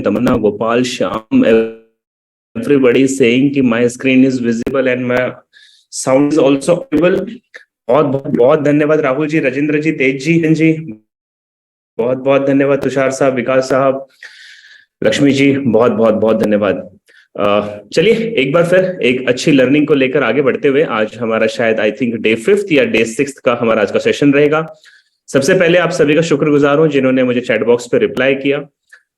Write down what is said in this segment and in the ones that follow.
Tamanna, Gopal, Shyam, everybody is saying कि my screen is visible and my sound is also audible. बहुत बहुत बहुत धन्यवाद राहुल जी, राजेंद्र जी, तेज जी, बहुत बहुत धन्यवाद तुषार साहब, विकास साहब, लक्ष्मी जी, बहुत बहुत बहुत धन्यवाद। चलिए एक बार फिर एक अच्छी लर्निंग को लेकर आगे बढ़ते हुए आज हमारा शायद आई थिंक डे 5th या डे 6th का हमारा आज का सेशन रहेगा। सबसे पहले आप सभी का शुक्रगुजार हूं जिन्होंने मुझे चैट बॉक्स पे रिप्लाई किया।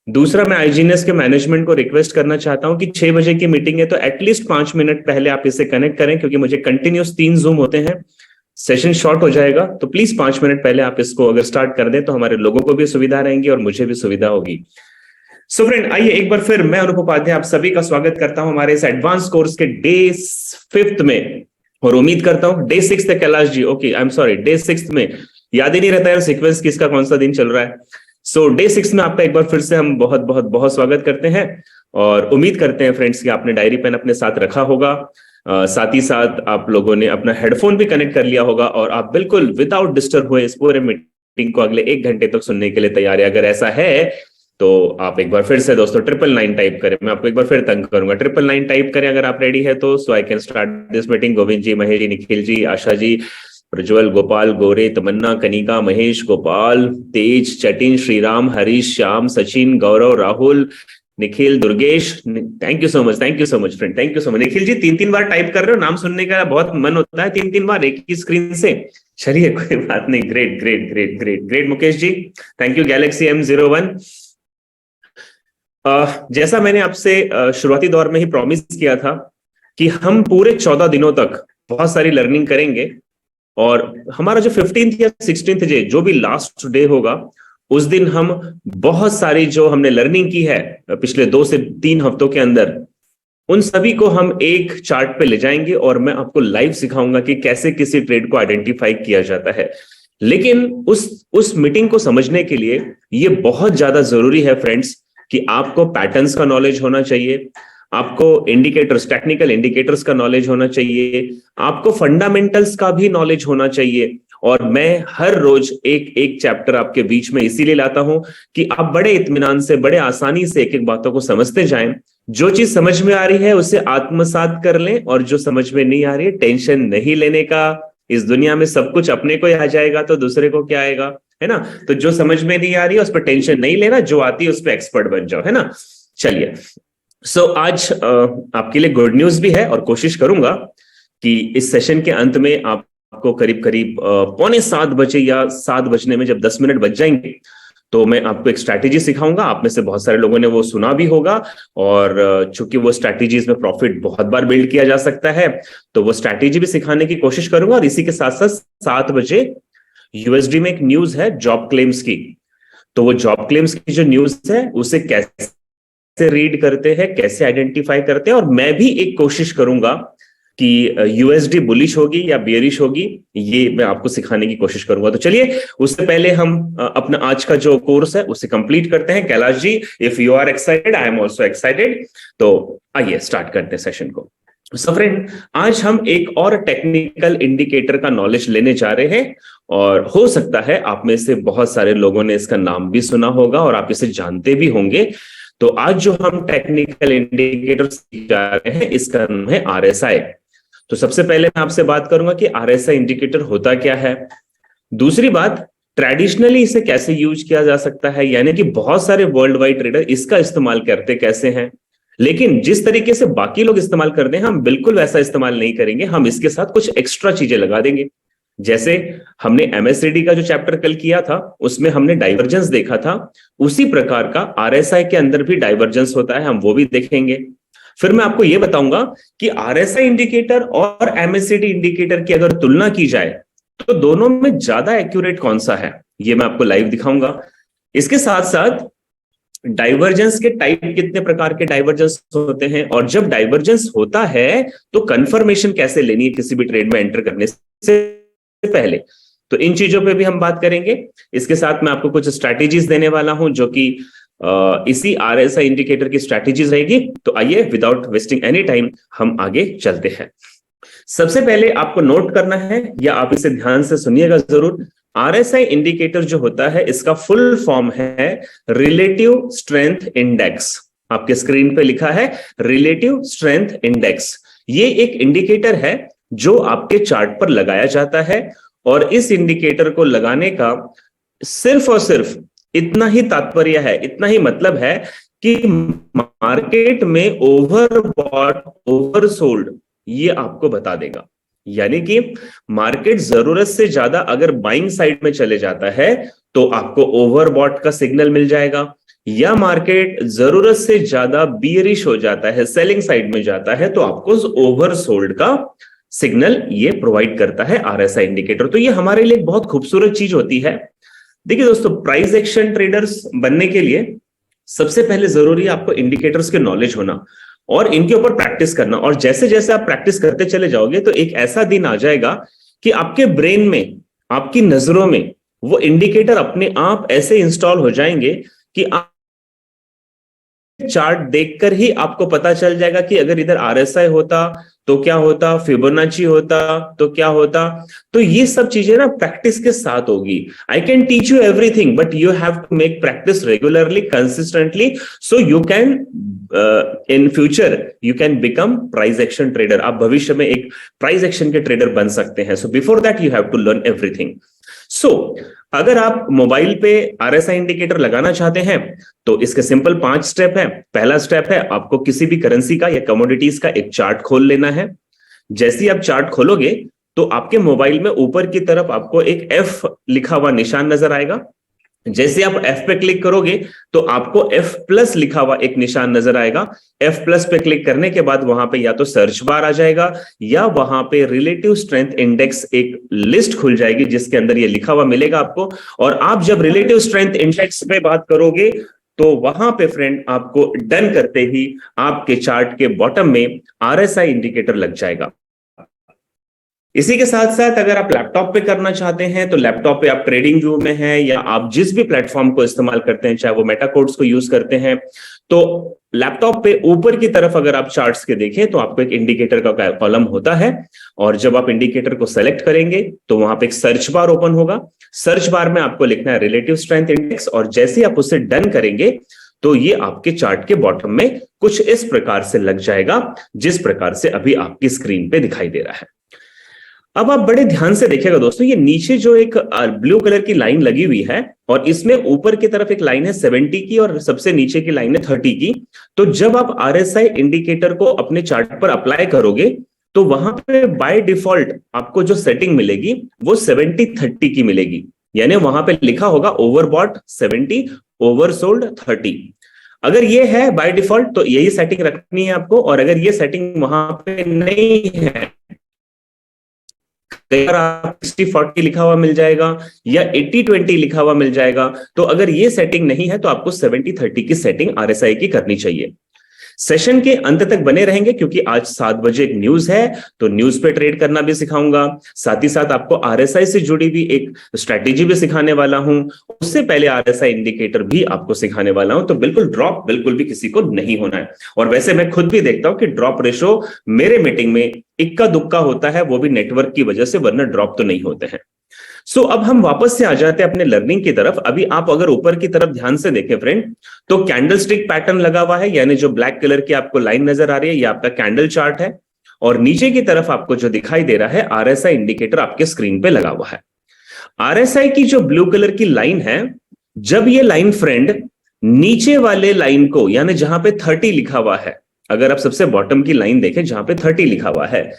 दूसरा, मैं आईजीएनएस के मैनेजमेंट को रिक्वेस्ट करना चाहता हूं कि 6 बजे की मीटिंग है तो एटलीस्ट 5 मिनट पहले आप इसे कनेक्ट करें, क्योंकि मुझे कंटिन्यूस 3 जूम होते हैं, सेशन शॉर्ट हो जाएगा। तो प्लीज 5 मिनट पहले आप इसको अगर स्टार्ट कर दें तो हमारे लोगों को भी सुविधा रहेंगी और मुझे भी सुविधा होगी। सो फ्रेंड, आइए एक बार फिर मैं अनुप उपाध्याय आप सभी का स्वागत करता हूं हमारे इस एडवांस कोर्स के डे 5th में, और उम्मीद करता हूं डे 6th है। Kailash ji, okay, I am sorry, day 6th में याद ही नहीं रहता है सीक्वेंस किसका कौन सा दिन चल रहा है। सो डे 6 में आपका एक बार फिर से हम बहुत बहुत बहुत स्वागत करते हैं और उम्मीद करते हैं फ्रेंड्स कि आपने डायरी पेन अपने साथ रखा होगा, साथ ही साथ आप लोगों ने अपना हेडफोन भी कनेक्ट कर लिया होगा और आप बिल्कुल विदाउट डिस्टर्ब हुए इस पूरे मीटिंग को अगले 1 घंटे तक सुनने के लिए तैयार है। अगर ऐसा है तो आप एक बार फिर से दोस्तों 999 टाइप करें। मैं आपको एक बार फिर तंग करूंगा, 999 टाइप करें अगर आप रेडी है तो, so I can start this meeting. Govind ji, Mahesh ji, Nikhil ji, Asha ji, Prajwal, Gopal, Gore, Tamanna, Kanika, Mahesh, Gopal, Tej, Jatin, Shriram, Harish, Shyam, Sachin, Gaurav, Rahul, Nikhil, Durgesh, thank you so much, thank you so much friend, thank you so much. Nikhil ji 3-3 बार टाइप कर रहे हो, नाम सुनने का बहुत मन होता है 3-3 बार एक ही स्क्रीन से। चलिए कोई बात नहीं, great great great great great. Mukesh ji thank you. Galaxy M01, जैसा मैंने आपसे शुरुआती दौर में ही प्रॉमिस किया था कि हम पूरे 14 दिनों तक बहुत सारी लर्निंग करेंगे और हमारा जो 15th या 16th डे जो भी लास्ट डे होगा उस दिन हम बहुत सारी जो हमने लर्निंग की है पिछले 2 से 3 हफ्तों के अंदर, उन सभी को हम एक चार्ट पे ले जाएंगे और मैं आपको लाइव सिखाऊंगा कि कैसे किसी ट्रेड को आइडेंटिफाई किया जाता है। लेकिन उस मीटिंग को समझने के लिए ये बहुत ज्यादा जरूरी है फ्रेंड्स कि आपको पैटर्न्स का नॉलेज होना चाहिए, आपको इंडिकेटर्स, टेक्निकल इंडिकेटर्स का नॉलेज होना चाहिए, आपको फंडामेंटल्स का भी नॉलेज होना चाहिए। और मैं हर रोज एक एक चैप्टर आपके बीच में इसीलिए लाता हूं कि आप बड़े इत्मीनान से, बड़े आसानी से एक एक बातों को समझते जाएं। जो चीज समझ में आ रही है उसे आत्मसात कर लें और जो समझ में नहीं आ रही है टेंशन नहीं लेने का। इस दुनिया में सब कुछ अपने को ही आ जाएगा तो दूसरे को क्या आएगा, है ना। तो जो समझ में नहीं आ रही है उस पर टेंशन नहीं लेना, जो आती है उस पर एक्सपर्ट बन जाओ, है ना। चलिए, सो आज आपके लिए गुड न्यूज भी है और कोशिश करूंगा कि इस सेशन के अंत में आपको करीब करीब 6:45 बजे या 7 बजने में जब 10 मिनट बच जाएंगे तो मैं आपको एक स्ट्रैटेजी सिखाऊंगा। आप में से बहुत सारे लोगों ने वो सुना भी होगा और चूंकि वो स्ट्रैटेजीज में प्रॉफिट बहुत बार बिल्ड किया जा सकता है तो वो स्ट्रैटेजी भी सिखाने की कोशिश करूंगा। और इसी के साथ साथ 7 बजे यूएसडी में एक न्यूज है जॉब क्लेम्स की, तो वो जॉब क्लेम्स की जो न्यूज है उसे कैसे रीड करते हैं, कैसे आइडेंटिफाई करते हैं, और मैं भी एक कोशिश करूंगा कि यूएसडी बुलिश होगी या बेयरिश होगी, ये मैं आपको सिखाने की कोशिश करूंगा। तो चलिए उससे पहले हम अपना आज का जो कोर्स है उसे कंप्लीट करते हैं। Kailash ji, if you are excited I am also excited, तो आइए स्टार्ट करते हैं सेशन को। सो फ्रेंड, आज हम एक और टेक्निकल इंडिकेटर का नॉलेज लेने जा रहे हैं और हो सकता है आप में से बहुत सारे लोगों ने इसका नाम भी सुना होगा और आप इसे जानते भी होंगे। तो आज जो हम टेक्निकल इंडिकेटर जा रहे हैं इसका नाम है RSI। तो सबसे पहले मैं आपसे बात करूंगा कि RSI इंडिकेटर होता क्या है। दूसरी बात, ट्रेडिशनली इसे कैसे यूज किया जा सकता है, यानी कि बहुत सारे वर्ल्ड वाइड ट्रेडर इसका इस्तेमाल करते कैसे हैं, लेकिन जिस तरीके से बाकी लोग इस्तेमाल करते हैं हम बिल्कुल वैसा इस्तेमाल नहीं करेंगे। हम इसके साथ कुछ एक्स्ट्रा चीजें लगा देंगे। जैसे हमने MACD का जो चैप्टर कल किया था उसमें हमने डाइवर्जेंस देखा था, उसी प्रकार का RSI के अंदर भी डाइवर्जेंस होता है, हम वो भी देखेंगे। फिर मैं आपको यह बताऊंगा कि RSI इंडिकेटर और MACD इंडिकेटर की अगर तुलना की जाए तो दोनों में ज्यादा एक्यूरेट कौन सा है, ये मैं आपको लाइव दिखाऊंगा। इसके साथ साथ डाइवर्जेंस के टाइप, कितने प्रकार के डाइवर्जेंस होते हैं, और जब डाइवर्जेंस होता है तो कंफर्मेशन कैसे लेनी है किसी भी ट्रेड में एंटर करने से पहले, तो इन चीजों पे भी हम बात करेंगे। इसके साथ मैं आपको कुछ स्ट्रैटेजीज देने वाला हूं जो कि इसी RSI इंडिकेटर की स्ट्रैटेजीज रहेगी। तो आइए विदाउट वेस्टिंग एनी टाइम हम आगे चलते हैं। सबसे पहले आपको नोट करना है या आप इसे ध्यान से सुनिएगा जरूर, आरएसआई इंडिकेटर जो होता है इसका फुल फॉर्म है रिलेटिव स्ट्रेंथ इंडेक्स। आपके स्क्रीन पे लिखा है रिलेटिव स्ट्रेंथ इंडेक्स। ये एक इंडिकेटर है जो आपके चार्ट पर लगाया जाता है, और इस इंडिकेटर को लगाने का सिर्फ और सिर्फ इतना ही तात्पर्य है, इतना ही मतलब है कि मार्केट में ओवरबॉट ओवरसोल्ड ये आपको बता देगा। यानी कि मार्केट जरूरत से ज्यादा अगर बाइंग साइड में चले जाता है तो आपको ओवरबॉट का सिग्नल मिल जाएगा, या मार्केट जरूरत से ज्यादा बियरिश हो जाता है, सेलिंग साइड में जाता है, तो आपको ओवरसोल्ड का सिग्नल ये प्रोवाइड करता है आरएसआई इंडिकेटर। तो ये हमारे लिए एक बहुत खूबसूरत चीज होती है। देखिए दोस्तों, प्राइस एक्शन ट्रेडर्स बनने के लिए सबसे पहले जरूरी है आपको इंडिकेटर्स के नॉलेज होना और इनके ऊपर प्रैक्टिस करना। और जैसे जैसे आप प्रैक्टिस करते चले जाओगे तो एक ऐसा दिन आ जाएगा कि आपके ब्रेन में, आपकी नजरों में वो इंडिकेटर अपने आप ऐसे इंस्टॉल हो जाएंगे कि आप चार्ट देखकर ही आपको पता चल जाएगा कि अगर इधर आरएसआई होता तो क्या होता, फिबोनाची होता तो क्या होता। तो ये सब चीजें ना प्रैक्टिस के साथ होगी। I can teach you everything but you have to make practice regularly, consistently, so you can in future you can become price action trader. आप भविष्य में एक प्राइस एक्शन के ट्रेडर बन सकते हैं। So before that you have to learn everything. So अगर आप मोबाइल पे आरएसआई इंडिकेटर लगाना चाहते हैं तो इसके सिंपल 5 स्टेप है। पहला स्टेप है आपको किसी भी करेंसी का या कमोडिटीज का एक चार्ट खोल लेना है। जैसे ही आप चार्ट खोलोगे तो आपके मोबाइल में ऊपर की तरफ आपको एक एफ लिखा हुआ निशान नजर आएगा। जैसे आप F पे क्लिक करोगे तो आपको F+ लिखा हुआ एक निशान नजर आएगा। F+ पे क्लिक करने के बाद वहां पे या तो सर्च बार आ जाएगा या वहां पे रिलेटिव स्ट्रेंथ इंडेक्स एक लिस्ट खुल जाएगी जिसके अंदर ये लिखा हुआ मिलेगा आपको। और आप जब रिलेटिव स्ट्रेंथ इंडेक्स पे बात करोगे तो वहां पे फ्रेंड आपको डन करते ही आपके चार्ट के बॉटम में आरएसआई इंडिकेटर लग जाएगा। इसी के साथ साथ अगर आप लैपटॉप पे करना चाहते हैं तो लैपटॉप पे आप ट्रेडिंग व्यू में हैं या आप जिस भी प्लेटफॉर्म को इस्तेमाल करते हैं, चाहे वो मेटाकोड्स को यूज करते हैं, तो लैपटॉप पे ऊपर की तरफ अगर आप चार्ट्स के देखें तो आपको एक इंडिकेटर का कॉलम होता है। और जब आप इंडिकेटर को सेलेक्ट करेंगे तो वहां पे एक सर्च बार ओपन होगा। सर्च बार में आपको लिखना है रिलेटिव स्ट्रेंथ इंडेक्स, और जैसे ही आप उसे डन करेंगे तो ये आपके चार्ट के बॉटम में कुछ इस प्रकार से लग जाएगा जिस प्रकार से अभी आपकी स्क्रीन पे दिखाई दे रहा है। अब आप बड़े ध्यान से देखिएगा दोस्तों, ये नीचे जो एक ब्लू कलर की लाइन लगी हुई है और इसमें ऊपर की तरफ एक लाइन है 70 की और सबसे नीचे की लाइन है 30 की। तो जब आप आरएसआई इंडिकेटर को अपने चार्ट पर अप्लाई करोगे तो वहां पे बाय डिफॉल्ट आपको जो सेटिंग मिलेगी वो 70-30 की मिलेगी। यानी वहां पे लिखा होगा ओवरबॉट 70, ओवरसोल्ड 30। अगर ये है बाय डिफॉल्ट तो यही सेटिंग रखनी है आपको। और अगर ये सेटिंग वहां पे नहीं है, 60-40 लिखा हुआ मिल जाएगा या 80-20 लिखा हुआ मिल जाएगा, तो अगर ये सेटिंग नहीं है तो आपको 70-30 की सेटिंग आरएसआई की करनी चाहिए। सेशन के अंत तक बने रहेंगे क्योंकि आज 7 बजे एक न्यूज है, तो न्यूज पे ट्रेड करना भी सिखाऊंगा। साथ ही साथ आपको आरएसआई से जुड़ी भी एक स्ट्रैटेजी भी सिखाने वाला हूं। उससे पहले आरएसआई इंडिकेटर भी आपको सिखाने वाला हूं। तो बिल्कुल ड्रॉप बिल्कुल भी किसी को नहीं होना है। और वैसे मैं खुद भी देखता हूं कि ड्रॉप रेशो मेरे मीटिंग में इक्का दुक्का होता है, वो भी नेटवर्क की वजह से, वरना ड्रॉप तो नहीं होते हैं। सो अब हम वापस से आ जाते हैं अपने लर्निंग की तरफ। अभी आप अगर ऊपर की तरफ ध्यान से देखें फ्रेंड, तो कैंडलस्टिक पैटर्न लगा हुआ है, यानी जो ब्लैक कलर की आपको लाइन नजर आ रही है ये आपका कैंडल चार्ट है। और नीचे की तरफ आपको जो दिखाई दे रहा है आरएसआई इंडिकेटर आपके स्क्रीन पे लगा हुआ है। आरएसआई की जो ब्लू कलर की लाइन है, जब ये लाइन फ्रेंड नीचे वाले लाइन को, यानी जहां पे 30 लिखा हुआ है, अगर आप सबसे बॉटम की लाइन देखें जहां पे 30 लिखा हुआ है,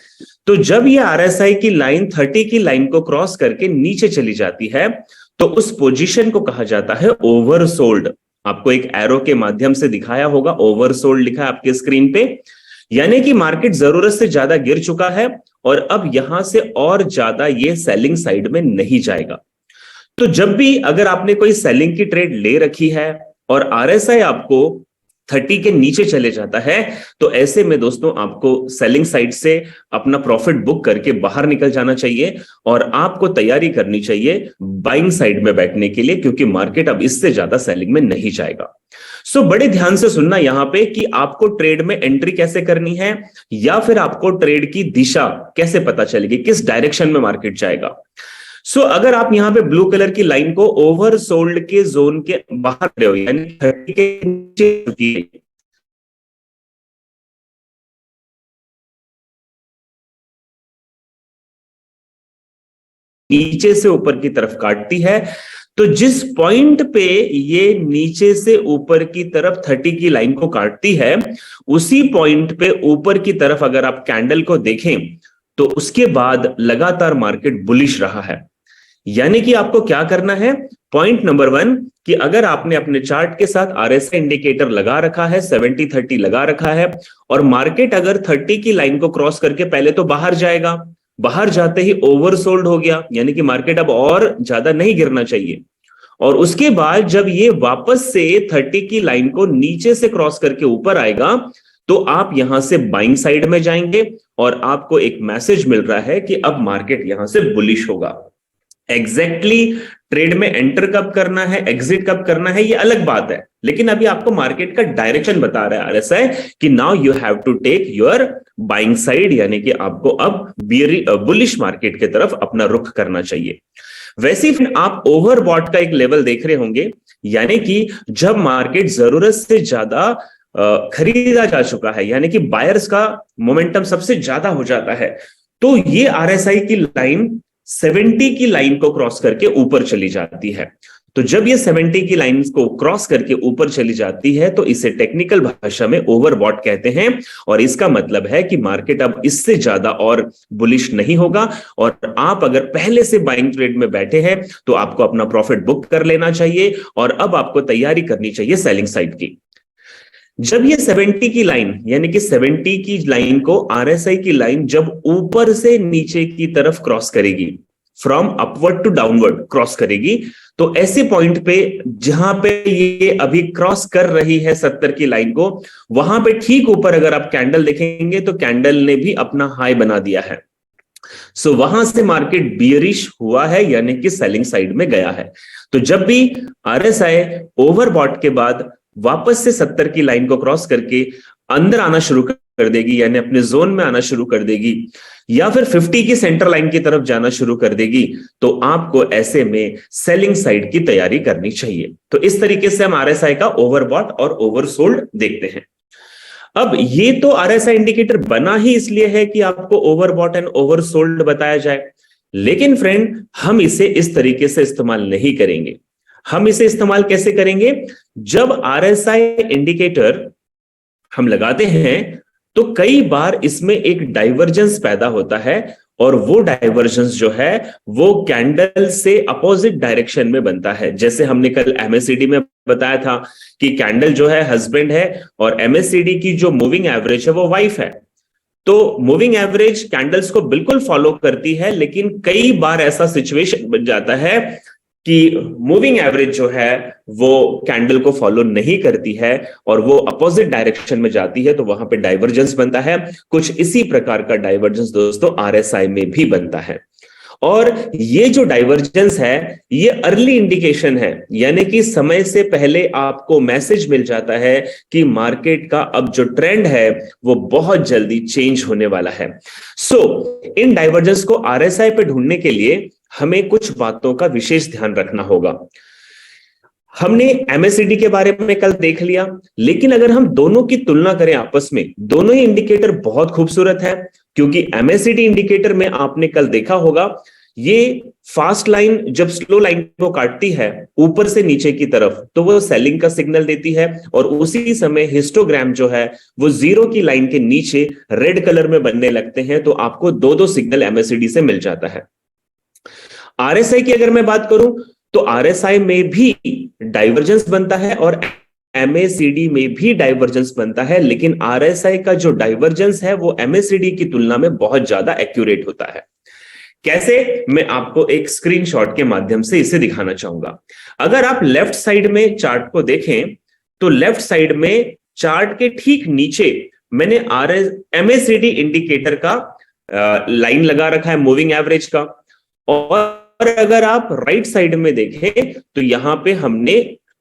तो जब ये आरएसआई की लाइन 30 की लाइन को क्रॉस करके नीचे चली जाती है तो उस पोजीशन को कहा जाता है ओवरसोल्ड। आपको एक एरो के माध्यम से दिखाया होगा, ओवरसोल्ड लिखा है आपके स्क्रीन पे। यानी कि मार्केट जरूरत से ज्यादा गिर चुका है और अब यहां से और ज्यादा ये सेलिंग साइड में नहीं जाएगा। तो जब भी अगर आपने कोई सेलिंग की ट्रेड ले रखी है और आरएसआई आपको 30 के नीचे चले जाता है, तो ऐसे में दोस्तों आपको सेलिंग साइड से अपना प्रॉफिट बुक करके बाहर निकल जाना चाहिए और आपको तैयारी करनी चाहिए बाइंग साइड में बैठने के लिए, क्योंकि मार्केट अब इससे ज्यादा सेलिंग में नहीं जाएगा। सो बड़े ध्यान से सुनना यहां पे कि आपको ट्रेड में एंट्री कैसे करनी है या फिर आपको ट्रेड की दिशा कैसे पता चलेगी, किस डायरेक्शन में मार्केट जाएगा। सो अगर आप यहां पे ब्लू कलर की लाइन को ओवरसोल्ड के जोन के बाहर खड़े हो, यानी 30 के नीचे नीचे से ऊपर की तरफ काटती है, तो जिस पॉइंट पे ये नीचे से ऊपर की तरफ 30 की लाइन को काटती है, उसी पॉइंट पे ऊपर की तरफ अगर आप कैंडल को देखें तो उसके बाद लगातार मार्केट बुलिश रहा है। यानी कि आपको क्या करना है, पॉइंट नंबर 1 कि अगर आपने अपने चार्ट के साथ आरएसआई इंडिकेटर लगा रखा है, 70-30 लगा रखा है, और मार्केट अगर 30 की लाइन को क्रॉस करके पहले तो बाहर जाएगा, बाहर जाते ही ओवरसोल्ड हो गया, यानी कि मार्केट अब और ज्यादा नहीं गिरना चाहिए, और उसके बाद जब ये वापस से 30 की लाइन को नीचे से क्रॉस करके ऊपर आएगा, तो आप यहां से बाइंग साइड में जाएंगे और आपको एक मैसेज मिल रहा है कि अब मार्केट यहां से बुलिश होगा। एग्जैक्टली ट्रेड में एंटर कब करना है, एग्जिट कब करना है, ये अलग बात है, लेकिन अभी आपको मार्केट का डायरेक्शन बता रहा है आरएसआई कि now you have to take your buying side, यानी कि आपको अब बुलिश मार्केट की तरफ अपना रुख करना चाहिए। वैसे ही आप ओवरबॉट का एक लेवल देख रहे होंगे, यानी कि जब मार्केट जरूरत से ज्यादा खरीदा जा चुका है, यानी कि बायर्स का मोमेंटम सबसे ज्यादा हो जाता है, तो ये आरएसआई की लाइन 70 की लाइन को क्रॉस करके ऊपर चली जाती है। तो जब ये 70 की लाइन को क्रॉस करके ऊपर चली जाती है तो इसे टेक्निकल भाषा में ओवरबॉट कहते हैं, और इसका मतलब है कि मार्केट अब इससे ज्यादा और बुलिश नहीं होगा, और आप अगर पहले से बाइंग ट्रेड में बैठे हैं तो आपको अपना प्रॉफिट बुक कर लेना चाहिए, और अब आपको तैयारी करनी चाहिए सेलिंग साइड की। जब ये 70 की लाइन, यानी कि 70 की लाइन को आरएसआई की लाइन जब ऊपर से नीचे की तरफ क्रॉस करेगी, from upward to downward cross करेगी, तो ऐसे पॉइंट पे जहां पे ये अभी क्रॉस कर रही है 70 की लाइन को, वहां पे ठीक ऊपर अगर आप कैंडल देखेंगे तो कैंडल ने भी अपना हाई बना दिया है। सो वहां से मार्केट बियरिश हुआ है, यानी कि सेलिंग साइड में गया है। तो जब भी आरएसआई ओवरबॉट के बाद वापस से 70 की लाइन को क्रॉस करके अंदर आना शुरू कर देगी, यानी अपने जोन में आना शुरू कर देगी, या फिर 50 की सेंटर लाइन की तरफ जाना शुरू कर देगी, तो आपको ऐसे में सेलिंग साइड की तैयारी करनी चाहिए। तो इस तरीके से हम आरएसआई का ओवरबॉट और ओवरसोल्ड देखते हैं। अब ये तो आरएसआई इंडिकेटर बना ही इसलिए है कि आपको ओवरबॉट एंड ओवरसोल्ड बताया जाए, लेकिन फ्रेंड हम इसे इस तरीके से इस्तेमाल नहीं करेंगे। हम इसे इस्तेमाल कैसे करेंगे, जब आरएसआई इंडिकेटर हम लगाते हैं तो कई बार इसमें एक डाइवर्जेंस पैदा होता है, और वो डाइवर्जेंस जो है वो कैंडल से अपोजिट डायरेक्शन में बनता है। जैसे हमने कल एमएससीडी में बताया था कि कैंडल जो है हस्बैंड है और एमएससीडी की जो मूविंग एवरेज है वो वाइफ है। तो मूविंग एवरेज कैंडल्स को बिल्कुल फॉलो करती है, लेकिन कई बार ऐसा सिचुएशन बन जाता है कि मूविंग एवरेज जो है वो कैंडल को फॉलो नहीं करती है और वो अपोजिट डायरेक्शन में जाती है, तो वहां पे डाइवर्जेंस बनता है। कुछ इसी प्रकार का डाइवर्जेंस दोस्तों आरएसआई में भी बनता है, और ये जो डाइवर्जेंस है ये अर्ली इंडिकेशन है, यानी कि समय से पहले आपको मैसेज मिल जाता है कि मार्केट का अब जो ट्रेंड है वो बहुत जल्दी चेंज होने वाला है। सो इन डाइवर्जेंस को आरएसआई पे ढूंढने के लिए हमें कुछ बातों का विशेष ध्यान रखना होगा। हमने एमएससीडी के बारे में कल देख लिया, लेकिन अगर हम दोनों की तुलना करें आपस में, दोनों ही इंडिकेटर बहुत खूबसूरत है, क्योंकि एमएससीडी इंडिकेटर में आपने कल देखा होगा ये फास्ट लाइन जब स्लो लाइन को काटती है ऊपर से नीचे की तरफ तो वो सेलिंग का सिग्नल देती है, और उसी समय हिस्टोग्राम जो है वो जीरो की लाइन के नीचे रेड कलर में बनने लगते हैं, तो आपको दो दो सिग्नल एमएससीडी से मिल जाता है। आरएसआई की अगर मैं बात करूं तो आरएसआई में भी डाइवर्जेंस बनता है और एमएससीडी में भी डाइवर्जेंस बनता है, लेकिन आरएसआई का जो डाइवर्जेंस है वो एमएससीडी की तुलना में बहुत ज्यादा एक्यूरेट होता है। कैसे, मैं आपको एक स्क्रीनशॉट के माध्यम से इसे दिखाना चाहूंगा। अगर आप लेफ्ट साइड में चार्ट को देखें तो लेफ्ट साइड में चार्ट के ठीक नीचे मैंने एमएससीडी इंडिकेटर का लाइन लगा रखा है मूविंग एवरेज का, और अगर आप राइट साइड में देखें तो यहां पे हमने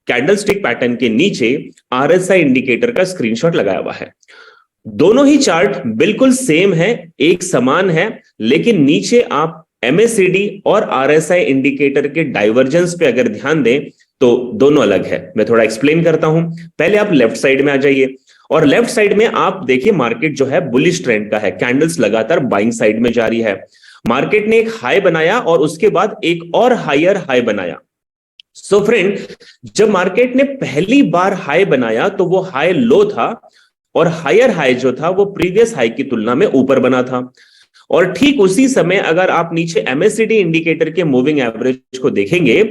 कैंडलस्टिक पैटर्न के नीचे आरएसआई इंडिकेटर का स्क्रीनशॉट लगाया हुआ है। दोनों ही चार्ट बिल्कुल सेम है, एक समान है, लेकिन नीचे आप MACD और RSI इंडिकेटर के डाइवर्जेंस पे अगर ध्यान दें तो दोनों अलग है। मैं थोड़ा एक्सप्लेन करता हूं। पहले आप लेफ्ट साइड में आ जाइए और लेफ्ट साइड में आप देखिए मार्केट जो है बुलिश ट्रेंड का है, कैंडल्स लगातार बाइंग साइड में जारी है। मार्केट ने एक हाई बनाया और उसके बाद एक और हायर हाई बनाया। सो फ्रेंड, जब मार्केट ने पहली बार हाई बनाया तो वो हाई लो था और हायर हाई जो था वो प्रीवियस हाई की तुलना में ऊपर बना था। और ठीक उसी समय अगर आप नीचे MACD इंडिकेटर के मूविंग एवरेज को देखेंगे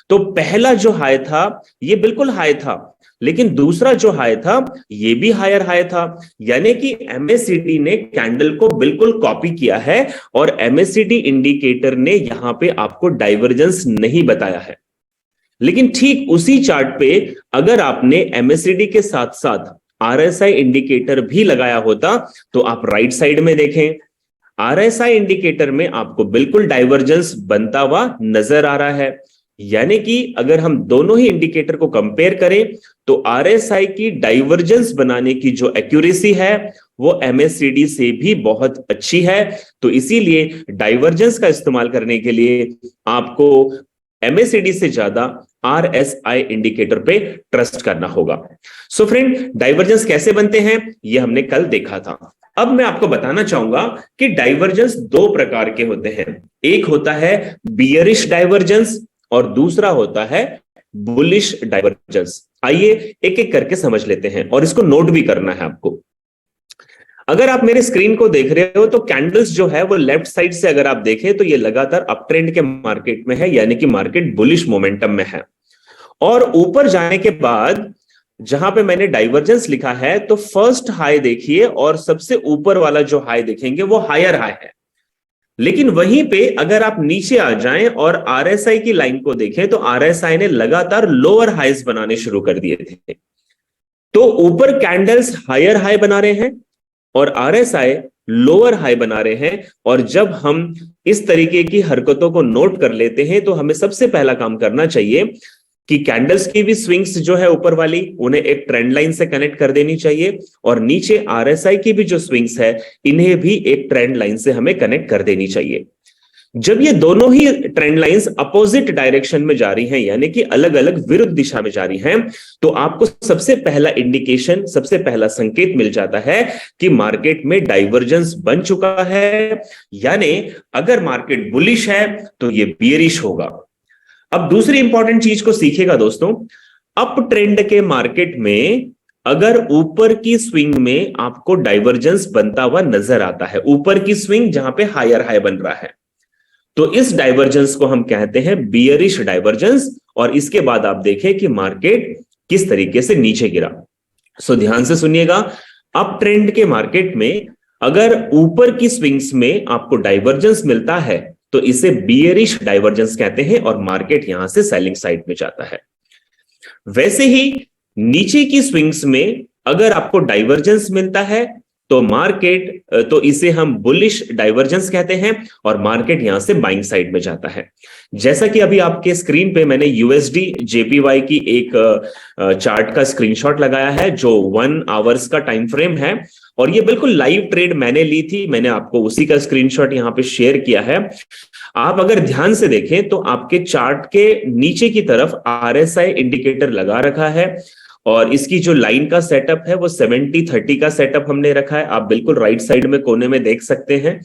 तो पहला जो हाई था ये बिल्कुल हाई था, लेकिन दूसरा जो हाई था ये भी हायर हाई था। यानी कि MACD ने कैंडल को बिल्कुल कॉपी किया है और MACD इंडिकेटर ने यहां पे आपको डाइवर्जेंस नहीं बताया है। लेकिन ठीक उसी चार्ट पे अगर आपने MACD के साथ साथ RSI इंडिकेटर भी लगाया होता तो आप राइट साइड में देखें, RSI इंडिकेटर में आपको बिल्कुल डाइवर्जेंस बनता हुआ नजर आ रहा है। यानी कि अगर हम दोनों ही इंडिकेटर को कंपेयर करें तो RSI की डाइवर्जेंस बनाने की जो एक्यूरेसी है वो MACD से भी बहुत अच्छी है। तो इसीलिए डाइवर्जेंस का इस्तेमाल करने के लिए आपको MACD से ज्यादा RSI इंडिकेटर पे ट्रस्ट करना होगा। सो फ्रेंड, डाइवर्जेंस कैसे बनते हैं ये हमने कल देखा था। अब मैं आपको बताना चाहूंगा कि डाइवर्जेंस दो प्रकार के होते हैं। एक होता है बियरिश डाइवर्जेंस और दूसरा होता है बुलिश डाइवर्जेंस। आइए एक एक करके समझ लेते हैं और इसको नोट भी करना है आपको। अगर आप मेरे स्क्रीन को देख रहे हो तो कैंडल्स जो है वो लेफ्ट साइड से अगर आप देखें तो ये लगातार अप ट्रेंड के मार्केट में है, यानी कि मार्केट बुलिश मोमेंटम में है। और ऊपर जाने के बाद जहां पे मैंने डाइवर्जेंस लिखा है तो फर्स्ट हाई देखिए और सबसे ऊपर वाला जो हाई देखेंगे वो हायर हाई है। लेकिन वहीं पे अगर आप नीचे आ जाएं और RSI की लाइन को देखें तो RSI ने लगातार लोअर हाईज बनाने शुरू कर दिए थे। तो ऊपर कैंडल्स हायर हाई बना रहे हैं और RSI लोअर हाई बना रहे हैं। और जब हम इस तरीके की हरकतों को नोट कर लेते हैं तो हमें सबसे पहला काम करना चाहिए कि कैंडल्स की भी स्विंग्स जो है ऊपर वाली उन्हें एक ट्रेंड लाइन से कनेक्ट कर देनी चाहिए और नीचे RSI की भी जो स्विंग्स है इन्हें भी एक ट्रेंड लाइन से हमें कनेक्ट कर देनी चाहिए। जब ये दोनों ही ट्रेंड लाइंस अपोजिट डायरेक्शन में जा रही हैं, यानी कि अलग अलग विरुद्ध दिशा में जा रही हैं, तो आपको सबसे पहला इंडिकेशन, सबसे पहला संकेत मिल जाता है कि मार्केट में डाइवर्जेंस बन चुका है। यानी अगर मार्केट बुलिश है तो ये बियरिश होगा। अब दूसरी इंपॉर्टेंट चीज को सीखेगा दोस्तों, अप ट्रेंड के मार्केट में अगर ऊपर की स्विंग में आपको डाइवर्जेंस बनता हुआ नजर आता है, ऊपर की स्विंग जहां पे हायर हाई बन रहा है, तो इस डाइवर्जेंस को हम कहते हैं बियरिश डाइवर्जेंस। और इसके बाद आप देखें कि मार्केट किस तरीके से नीचे गिरा। सो ध्यान से सुनिएगा, अप ट्रेंड के मार्केट में अगर ऊपर की स्विंग्स में आपको डाइवर्जेंस मिलता है तो इसे बियरिश डाइवर्जेंस कहते हैं और मार्केट यहां से सेलिंग साइड में जाता है। वैसे ही नीचे की स्विंग्स में अगर आपको डाइवर्जेंस मिलता है तो इसे हम बुलिश डाइवर्जेंस कहते हैं और मार्केट यहां से बाइंग साइड में जाता है। जैसा कि अभी आपके स्क्रीन पे मैंने USD JPY की एक चार्ट का स्क्रीनशॉट लगाया है जो 1 आवर्स का टाइम फ्रेम है और ये बिल्कुल लाइव ट्रेड मैंने ली थी, मैंने आपको उसी का स्क्रीनशॉट यहां पे शेयर किया है। आप अगर ध्यान से देखें तो आपके चार्ट के नीचे की तरफ RSI इंडिकेटर लगा रखा है और इसकी जो लाइन का सेटअप है वो 70-30 का सेटअप हमने रखा है। आप बिल्कुल राइट साइड में कोने में देख सकते हैं।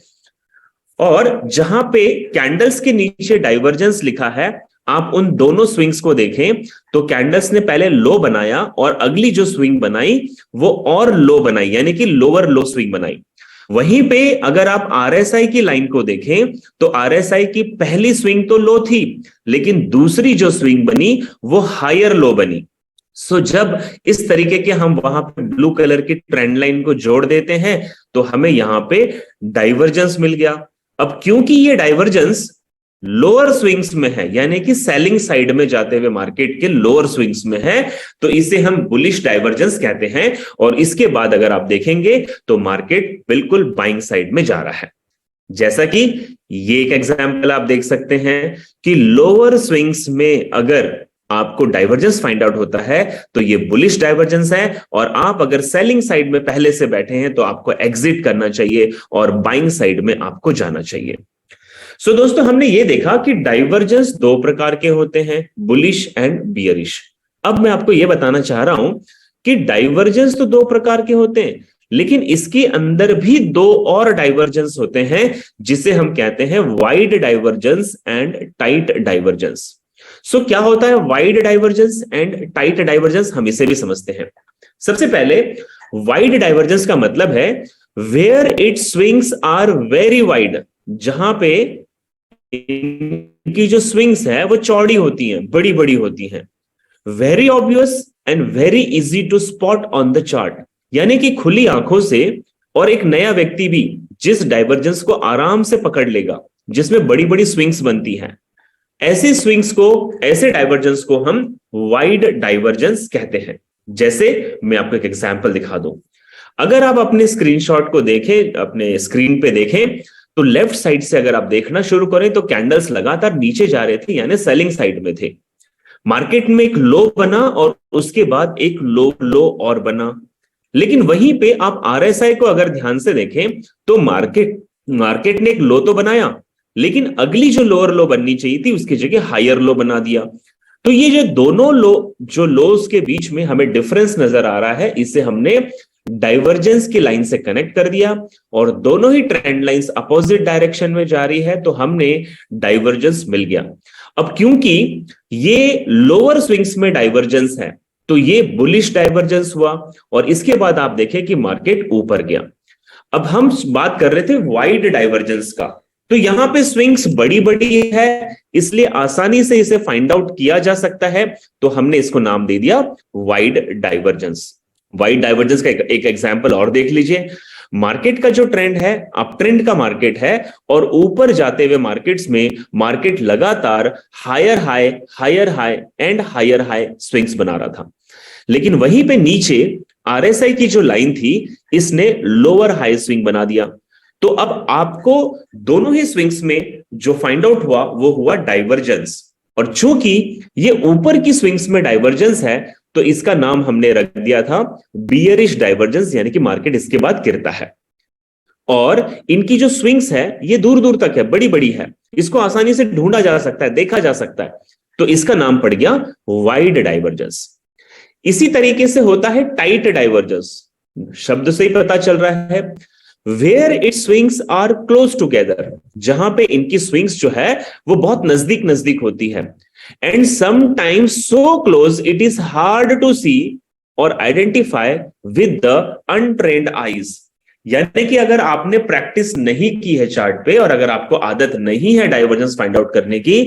और जहां पे कैंडल्स के नीचे डाइवर्जेंस लिखा है, आप उन दोनों स्विंग्स को देखें तो कैंडल्स ने पहले लो बनाया और अगली जो स्विंग बनाई वो और लो बनाई, यानी कि लोअर लो स्विंग बनाई। वहीं पे अगर आप RSI की लाइन को देखें तो RSI की पहली स्विंग तो लो थी, लेकिन दूसरी जो स्विंग बनी वो हायर लो बनी। सो जब इस तरीके के हम वहां पे ब्लू कलर की ट्रेंड लाइन को जोड़ देते हैं तो हमें यहां पे डाइवर्जेंस मिल गया। अब क्योंकि ये डाइवर्जेंस लोअर स्विंग्स में है, यानी कि सेलिंग साइड में जाते हुए मार्केट के लोअर स्विंग्स में है, तो इसे हम बुलिश डाइवर्जेंस कहते हैं। और इसके बाद अगर आप देखेंगे तो मार्केट बिल्कुल बाइंग साइड में जा रहा है। जैसा कि ये एक एग्जांपल आप देख सकते हैं कि लोअर स्विंग्स में अगर आपको डाइवर्जेंस फाइंड आउट होता है तो ये बुलिश डाइवर्जेंस है और आप अगर सेलिंग साइड में पहले से बैठे हैं तो आपको एग्जिट करना चाहिए और बाइंग साइड में आपको जाना चाहिए। सो दोस्तों हमने ये देखा कि डाइवर्जेंस दो प्रकार के होते हैं, बुलिश एंड बियरिश। अब मैं आपको ये बताना चाह रहा हूं कि डाइवर्जेंस तो दो प्रकार के होते हैं, लेकिन इसके अंदर भी दो और डाइवर्जेंस होते हैं जिसे हम कहते हैं wide divergence and tight divergence. So क्या होता है wide divergence and tight divergence, हम इसे भी समझते हैं। सबसे पहले वाइड डाइवर्जेंस का मतलब है where it swings are very wide, जहां पे इनकी जो स्विंग्स है वो चौड़ी होती हैं, बड़ी बड़ी होती हैं। Very obvious and very easy to spot on the chart, यानी कि खुली आंखों से और एक नया व्यक्ति भी जिस डाइवर्जेंस को आराम से पकड़ लेगा, जिसमें बड़ी बड़ी स्विंग्स बनती हैं, ऐसे स्विंग्स को, ऐसे डाइवर्जेंस को हम वाइड डाइवर्जेंस कहते हैं। जैसे मैं आपको एक एग्जांपल दिखा दूं। अगर आप अपने स्क्रीनशॉट को देखें, अपने स्क्रीन पे देखें, तो लेफ्ट साइड से अगर आप देखना शुरू करें तो कैंडल्स लगातार नीचे जा रहे थे, यानी सेलिंग साइड में थे। मार्केट में एक लो बना और उसके बाद एक लो और बना। लेकिन वहीं पे आप आरएसआई को अगर ध्यान से देखें तो मार्केट ने एक लो तो बनाया, लेकिन अगली जो लोअर लो बननी चाहिए थी उसकी जगह हायर लो बना दिया। तो ये जो दोनों लोस के बीच में हमें डिफरेंस नजर आ रहा है, इसे हमने डाइवर्जेंस की लाइन से कनेक्ट कर दिया, और दोनों ही ट्रेंड लाइंस अपोजिट डायरेक्शन में जा रही है, तो हमने डाइवर्जेंस मिल गया। अब क्योंकि ये लोअर स्विंग्स में डाइवर्जेंस है तो ये बुलिश डाइवर्जेंस हुआ, और इसके बाद आप देखें कि मार्केट ऊपर गया। अब हम बात कर रहे थे वाइड डाइवर्जेंस का, तो यहां पे स्विंग्स बड़ी बड़ी है, इसलिए आसानी से इसे फाइंड आउट किया जा सकता है, तो हमने इसको नाम दे दिया वाइड डाइवर्जेंस। वाइड डाइवर्जेंस का एक एग्जांपल और देख लीजिए। मार्केट का जो ट्रेंड है, अप ट्रेंड का मार्केट है, और ऊपर जाते हुए मार्केट्स में मार्केट लगातार higher high and higher high swings बना रहा था। लेकिन वहीं पे नीचे आरएसआई की जो लाइन थी, इसने लोअर हाई स्विंग बना दिया। तो अब आपको दोनों ही स्विंग्स में जो फाइंड आउट हुआ वो हुआ डाइवर्जेंस, और चूंकि ये ऊपर की स्विंग्स में डाइवर्जेंस है तो इसका नाम हमने रख दिया था बियरिश डाइवर्जेंस, यानी कि मार्केट इसके बाद गिरता है। और इनकी जो स्विंग्स है ये दूर दूर तक है, बड़ी बड़ी है, इसको आसानी से ढूंढा जा सकता है, देखा जा सकता है, तो इसका नाम पड़ गया वाइड डाइवर्जेंस। इसी तरीके से होता है टाइट डाइवर्जेंस। शब्द से ही पता चल रहा है, where it swings are close together, जहां पे इनकी स्विंग्स जो है वो बहुत नजदीक नजदीक होती है, and sometimes so close it is hard to see or identify with the untrained eyes. यानी कि अगर आपने प्रैक्टिस नहीं की है चार्ट पे, और अगर आपको आदत नहीं है डाइवर्जेंस फाइंड आउट करने की,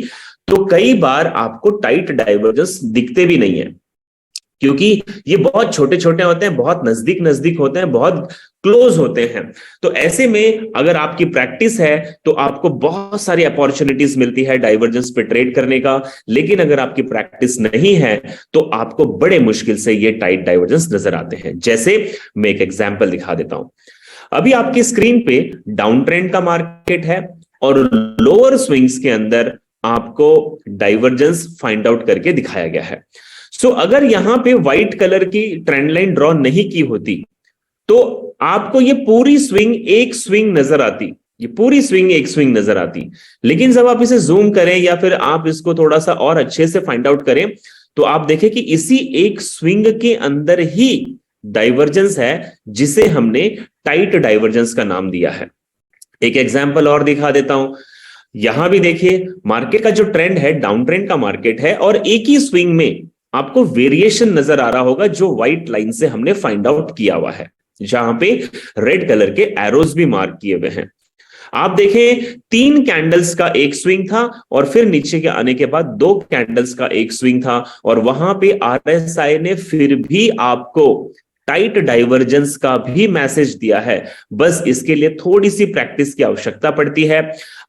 तो कई बार आपको टाइट डाइवर्जेंस दिखते भी नहीं है, क्योंकि ये बहुत छोटे छोटे होते हैं, बहुत नजदीक नजदीक होते हैं, बहुत क्लोज होते हैं। तो ऐसे में अगर आपकी प्रैक्टिस है तो आपको बहुत सारी अपॉर्चुनिटीज मिलती है डाइवर्जेंस पे ट्रेड करने का, लेकिन अगर आपकी प्रैक्टिस नहीं है तो आपको बड़े मुश्किल से ये टाइट डाइवर्जेंस नजर आते हैं। जैसे मैं एक एग्जांपल दिखा देता हूं। अभी आपकी स्क्रीन पे डाउन ट्रेंड का मार्केट है और लोअर स्विंग्स के अंदर आपको डाइवर्जेंस फाइंड आउट करके दिखाया गया है। सो अगर यहां पे व्हाइट कलर की ट्रेंड लाइन ड्रॉ नहीं की होती तो आपको ये पूरी स्विंग एक स्विंग नजर आती, ये पूरी स्विंग एक स्विंग नजर आती। लेकिन जब आप इसे जूम करें या फिर आप इसको थोड़ा सा और अच्छे से फाइंड आउट करें तो आप देखें कि इसी एक स्विंग के अंदर ही डाइवर्जेंस है, जिसे हमने टाइट डाइवर्जेंस का नाम दिया है। एक एग्जांपल और दिखा देता हूं। यहां भी देखिए मार्केट का जो ट्रेंड है डाउन ट्रेंड का मार्केट है, और एक ही स्विंग में आपको वेरिएशन नजर आ रहा होगा जो व्हाइट लाइन से हमने फाइंड आउट किया हुआ है, जहां पे रेड कलर के एरोज भी मार्क किए हुए हैं। आप देखें 3 कैंडल्स का एक स्विंग था, और फिर नीचे के आने के बाद 2 कैंडल्स का एक स्विंग था, और वहां पे आरएसआई ने फिर भी आपको टाइट डाइवर्जेंस का भी मैसेज दिया है। बस इसके लिए थोड़ी सी प्रैक्टिस की आवश्यकता पड़ती है।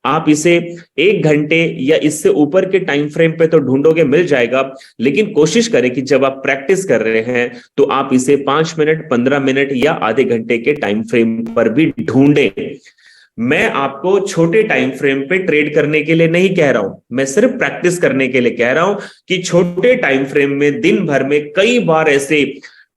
आप इसे 1 घंटे या इससे ऊपर के टाइम फ्रेम पे तो ढूंढोगे, मिल जाएगा, लेकिन कोशिश करें कि जब आप प्रैक्टिस कर रहे हैं तो आप इसे 5 मिनट, 15 मिनट या आधे घंटे के टाइम फ्रेम पर भी ढूंढें। मैं आपको छोटे टाइम फ्रेम पे ट्रेड करने के लिए नहीं कह रहा हूं, मैं सिर्फ प्रैक्टिस करने के लिए कह रहा हूं कि छोटे टाइम फ्रेम में दिन भर में कई बार ऐसे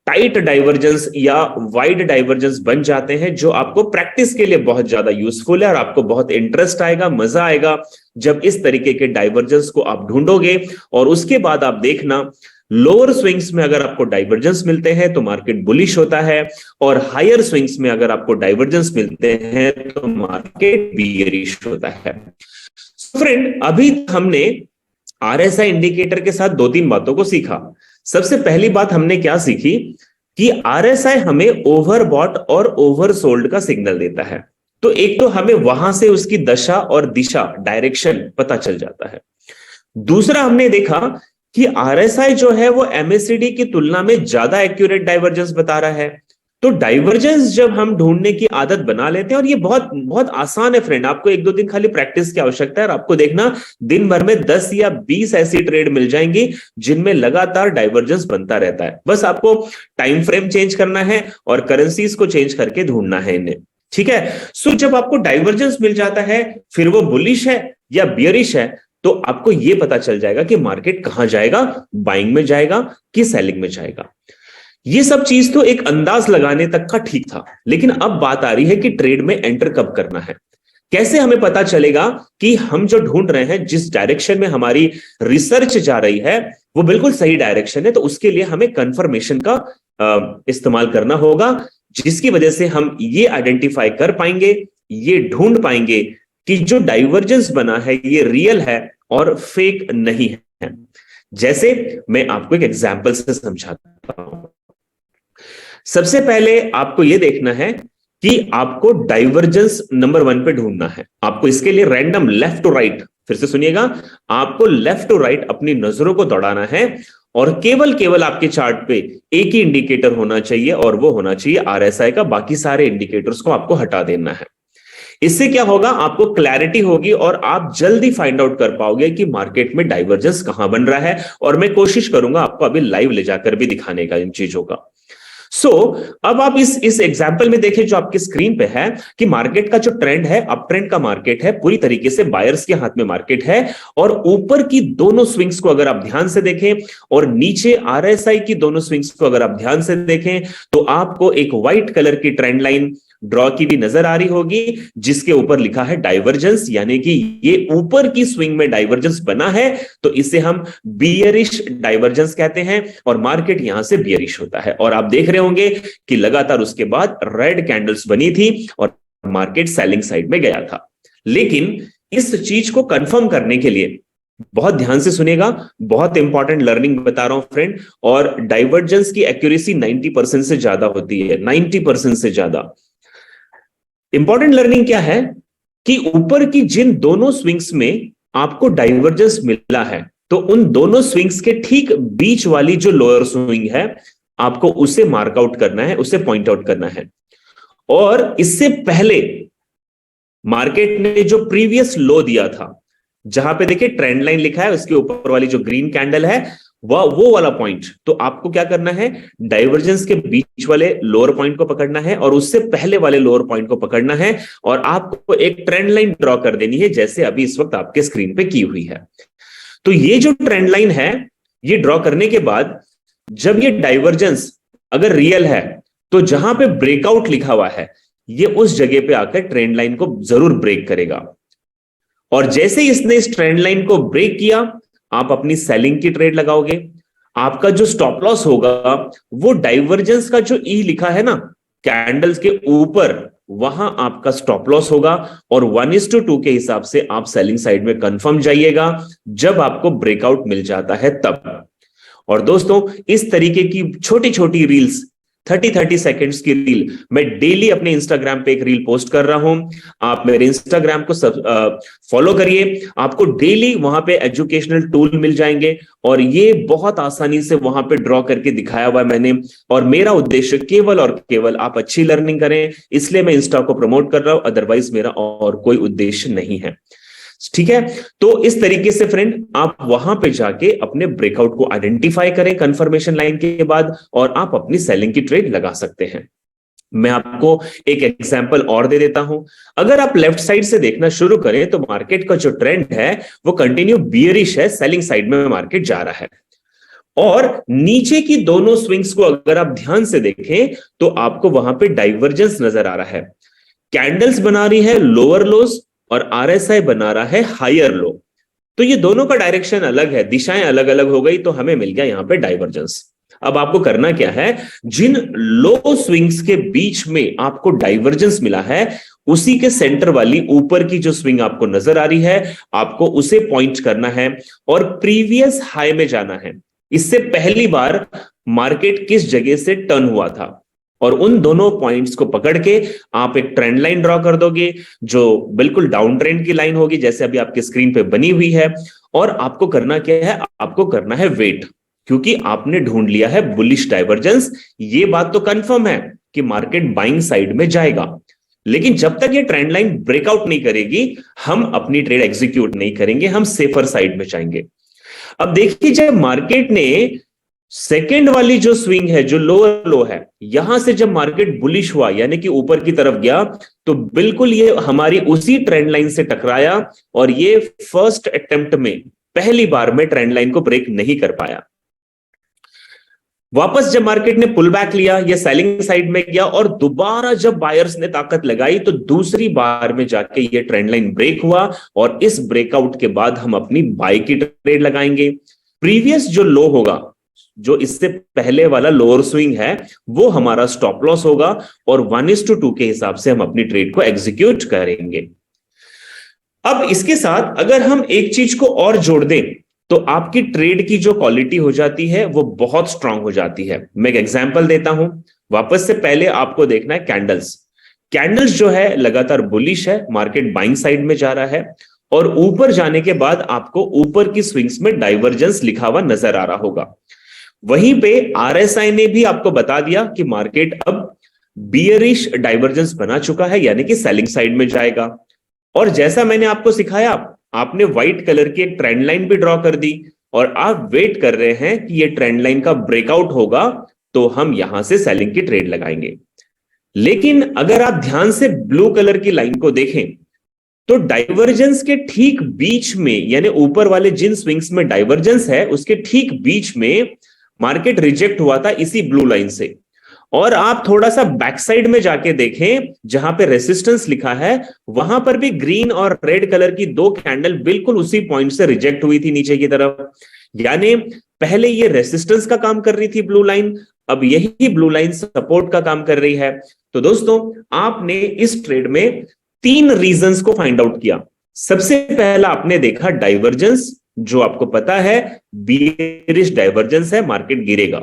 टाइट डाइवर्जेंस या वाइड डाइवर्जेंस बन जाते हैं, जो आपको प्रैक्टिस के लिए बहुत ज्यादा यूजफुल है और आपको बहुत इंटरेस्ट आएगा, मजा आएगा जब इस तरीके के डाइवर्जेंस को आप ढूंढोगे। और उसके बाद आप देखना, लोअर स्विंग्स में अगर आपको डाइवर्जेंस मिलते हैं तो मार्केट बुलिश होता है, और हायर स्विंग्स में अगर आपको डाइवर्जेंस मिलते हैं तो मार्केट बियरिश होता है। फ्रेंड, अभी हमने आरएसआई इंडिकेटर के साथ दो तीन बातों को सीखा। सबसे पहली बात हमने क्या सीखी कि आरएसआई हमें ओवरबॉट और ओवरसोल्ड का सिग्नल देता है। तो एक तो हमें वहां से उसकी दशा और दिशा, डायरेक्शन पता चल जाता है। दूसरा हमने देखा कि आरएसआई जो है वो एमएससीडी की तुलना में ज्यादा एक्यूरेट डाइवर्जेंस बता रहा है। तो डाइवर्जेंस जब हम ढूंढने की आदत बना लेते हैं, और ये बहुत बहुत आसान है फ्रेंड, आपको एक दो दिन खाली प्रैक्टिस की आवश्यकता है, और आपको देखना दिन भर में 10 या 20 ऐसी ट्रेड मिल जाएंगी जिनमें लगातार डाइवर्जेंस बनता रहता है। बस आपको टाइम फ्रेम चेंज करना है और करेंसीज को चेंज करके ढूंढना है इन्हें, ठीक है। सो जब आपको डाइवर्जेंस मिल जाता है, फिर वो बुलिश है या बियरिश है, तो आपको यह पता चल जाएगा कि मार्केट कहां जाएगा, बाइंग में जाएगा कि सेलिंग में जाएगा। ये सब चीज तो एक अंदाज लगाने तक का ठीक था, लेकिन अब बात आ रही है कि ट्रेड में एंटर कब करना है। कैसे हमें पता चलेगा कि हम जो ढूंढ रहे हैं, जिस डायरेक्शन में हमारी रिसर्च जा रही है, वो बिल्कुल सही डायरेक्शन है। तो उसके लिए हमें कंफर्मेशन का इस्तेमाल करना होगा, जिसकी वजह से हम ये आइडेंटिफाई कर पाएंगे, ये ढूंढ पाएंगे कि जो डाइवर्जेंस बना है ये रियल है और फेक नहीं है। जैसे मैं आपको एक एग्जांपल से समझाता हूं। सबसे पहले आपको यह देखना है कि आपको डाइवर्जेंस नंबर 1 पे ढूंढना है। आपको इसके लिए रैंडम लेफ्ट टू राइट, फिर से सुनिएगा, आपको लेफ्ट टू राइट अपनी नजरों को दौड़ाना है, और केवल केवल आपके चार्ट पे एक ही इंडिकेटर होना चाहिए, और वो होना चाहिए आरएसआई का। बाकी सारे इंडिकेटर्स को आपको हटा देना है। इससे क्या होगा, आपको क्लैरिटी होगी और आप जल्दी फाइंड आउट कर पाओगे कि मार्केट में डाइवर्जेंस कहां बन रहा है। और मैं कोशिश करूंगा आपको अभी लाइव ले जाकर भी दिखाने का इन चीजों का। अब आप इस एग्जांपल में देखें जो आपकी स्क्रीन पे है, कि मार्केट का जो ट्रेंड है, अप ट्रेंड का मार्केट है, पूरी तरीके से बायर्स के हाथ में मार्केट है। और ऊपर की दोनों स्विंग्स को अगर आप ध्यान से देखें, और नीचे आरएसआई की दोनों स्विंग्स को अगर आप ध्यान से देखें, तो आपको एक व्हाइट कलर की ट्रेंड लाइन ड्रॉ की भी नजर आ रही होगी, जिसके ऊपर लिखा है डाइवर्जेंस, यानी कि ये ऊपर की स्विंग में डाइवर्जेंस बना है, तो इसे हम बियरिश डाइवर्जेंस कहते हैं, और मार्केट यहां से बियरिश होता है। और आप देख रहे होंगे कि लगातार उसके बाद रेड कैंडल्स बनी थी और मार्केट सेलिंग साइड में गया था। लेकिन इस चीज को कंफर्म करने के लिए बहुत ध्यान से सुनेगा, बहुत इंपॉर्टेंट लर्निंग बता रहा हूं फ्रेंड। और डाइवर्जेंस की एक्यूरेसी 90% से ज्यादा होती है, 90% से ज्यादा। इंपॉर्टेंट लर्निंग क्या है कि ऊपर की जिन दोनों स्विंग्स में आपको डाइवर्जेंस मिला है, तो उन दोनों स्विंग्स के ठीक बीच वाली जो लोअर स्विंग है, आपको उसे मार्क आउट करना है, उसे पॉइंट आउट करना है। और इससे पहले मार्केट ने जो प्रीवियस लो दिया था, जहां पे देखिए ट्रेंड लाइन लिखा है, उसके ऊपर वाली जो ग्रीन कैंडल है, वो वाला पॉइंट, तो आपको क्या करना है, डाइवर्जेंस के बीच वाले लोअर पॉइंट को पकड़ना है और उससे पहले वाले लोअर पॉइंट को पकड़ना है, और आपको एक ट्रेंड लाइन ड्रॉ कर देनी है, जैसे अभी इस वक्त आपके स्क्रीन पे की हुई है। तो ये जो ट्रेंड लाइन है, ये ड्रॉ करने के बाद जब ये डाइवर्जेंस अगर रियल है, तो जहां पे ब्रेकआउट लिखा हुआ है, ये उस जगह पे आकर ट्रेंड लाइन को जरूर ब्रेक करेगा। और जैसे इसने इस ट्रेंड लाइन को ब्रेक किया, आप अपनी सेलिंग की ट्रेड लगाओगे। आपका जो स्टॉप लॉस होगा, वो डाइवर्जेंस का जो ई लिखा है ना कैंडल्स के ऊपर, वहां आपका स्टॉप लॉस होगा, और 1:2 के हिसाब से आप सेलिंग साइड में कंफर्म जाइएगा, जब आपको ब्रेकआउट मिल जाता है तब। और दोस्तों, इस तरीके की छोटी छोटी रील्स, 30-30 सेकेंड्स की रील, मैं डेली अपने इंस्टाग्राम पे एक रील पोस्ट कर रहा हूं। आप मेरे इंस्टाग्राम को फॉलो करिए, आपको डेली वहां पे एजुकेशनल टूल मिल जाएंगे, और ये बहुत आसानी से वहां पे ड्रॉ करके दिखाया हुआ है मैंने। और मेरा उद्देश्य केवल और केवल आप अच्छी लर्निंग करें, इसलिए मैं इंस्टा को प्रमोट कर रहा हूं, अदरवाइज मेरा और कोई उद्देश्य नहीं है, ठीक है। तो इस तरीके से फ्रेंड, आप वहां पे जाके अपने ब्रेकआउट को आइडेंटिफाई करें कंफर्मेशन लाइन के बाद, और आप अपनी सेलिंग की ट्रेड लगा सकते हैं। मैं आपको एक एग्जांपल और दे देता हूं। अगर आप लेफ्ट साइड से देखना शुरू करें, तो मार्केट का जो ट्रेंड है वो कंटिन्यू बियरिश है, सेलिंग साइड में मार्केट जा रहा है। और नीचे की दोनों स्विंग्स को अगर आप ध्यान से देखें तो आपको वहां पे डाइवर्जेंस नजर आ रहा है। कैंडल्स बना रही है लोअर लोज और आरएसआई बना रहा है हायर लो। तो ये दोनों का डायरेक्शन अलग है, दिशाएं अलग अलग हो गई, तो हमें मिल गया यहां पे डाइवर्जेंस। अब आपको करना क्या है, जिन लो स्विंग्स के बीच में आपको डाइवर्जेंस मिला है उसी के सेंटर वाली ऊपर की जो स्विंग आपको नजर आ रही है, आपको उसे पॉइंट करना है और प्रीवियस हाई में जाना है। इससे पहली बार मार्केट किस जगह से टर्न हुआ था, और उन दोनों पॉइंट्स को पकड़ के आप एक ट्रेंड लाइन ड्रॉ कर दोगे जो बिल्कुल डाउन ट्रेंड की लाइन होगी, जैसे अभी आपकी स्क्रीन पे बनी हुई है। और आपको करना क्या है, आपको करना है वेट, क्योंकि आपने ढूंढ लिया है बुलिश डाइवर्जेंस। ये बात तो कंफर्म है कि मार्केट बाइंग साइड में जाएगा, लेकिन जब तक ये ट्रेंड लाइन ब्रेकआउट नहीं करेगी हम अपनी ट्रेड एग्जीक्यूट नहीं करेंगे, हम सेफर साइड में जाएंगे। अब देखिए, जब मार्केट ने सेकेंड वाली जो स्विंग है, जो लोअर लो है, यहां से जब मार्केट बुलिश हुआ यानी कि ऊपर की तरफ गया, तो बिल्कुल ये हमारी उसी ट्रेंड लाइन से टकराया और ये फर्स्ट अटेम्प्ट में पहली बार में ट्रेंड लाइन को ब्रेक नहीं कर पाया। वापस जब मार्केट ने पुल बैक लिया, ये सेलिंग साइड में गया और दोबारा जब बायर्स ने ताकत लगाई तो दूसरी बार में जाके ये ट्रेंड लाइन ब्रेक हुआ और इस ब्रेकआउट के बाद हम अपनी बाय की ट्रेड लगाएंगे। प्रीवियस जो लो होगा, जो इससे पहले वाला लोअर स्विंग है, वो हमारा स्टॉप लॉस होगा और 1:2 के हिसाब से हम अपनी ट्रेड को एग्जीक्यूट करेंगे। अब इसके साथ अगर हम एक चीज को और जोड़ दें तो आपकी ट्रेड की जो क्वालिटी हो जाती है वो बहुत स्ट्रांग हो जाती है। मैं एक एग्जांपल देता हूं, वापस से पहले आपको देखना है कैंडल्स। कैंडल्स जो है लगातार बुलिश है, मार्केट बाइंग साइड में जा रहा है और ऊपर जाने के बाद आपको ऊपर की स्विंग्स में डाइवर्जेंस लिखा हुआ नजर आ रहा होगा। वहीं पे आरएसआई ने भी आपको बता दिया कि मार्केट अब बियरिश डाइवर्जेंस बना चुका है, यानी कि सेलिंग साइड में जाएगा। और जैसा मैंने आपको सिखाया, आपने व्हाइट कलर की एक ट्रेंड लाइन भी ड्रॉ कर दी और आप वेट कर रहे हैं कि ये ट्रेंड लाइन का ब्रेकआउट होगा तो हम यहां से सेलिंग की ट्रेड लगाएंगे। लेकिन अगर आप ध्यान से ब्लू कलर की लाइन को देखें तो डाइवर्जेंस के ठीक बीच में, यानी ऊपर वाले जिन स्विंग्स में डाइवर्जेंस है उसके ठीक बीच में मार्केट रिजेक्ट हुआ था इसी ब्लू लाइन से। और आप थोड़ा सा बैक साइड में जाके देखें, जहां पे रेसिस्टेंस लिखा है वहां पर भी ग्रीन और रेड कलर की दो कैंडल बिल्कुल उसी पॉइंट से रिजेक्ट हुई थी नीचे की तरफ। यानी पहले ये रेसिस्टेंस का काम कर रही थी ब्लू लाइन, अब यही ब्लू लाइन सपोर्ट का काम कर रही है। तो दोस्तों, आपने इस ट्रेड में 3 रीजंस को फाइंड आउट किया। सबसे पहला आपने देखा डाइवर्जेंस, जो आपको पता है बियरिश डाइवर्जेंस है, मार्केट गिरेगा।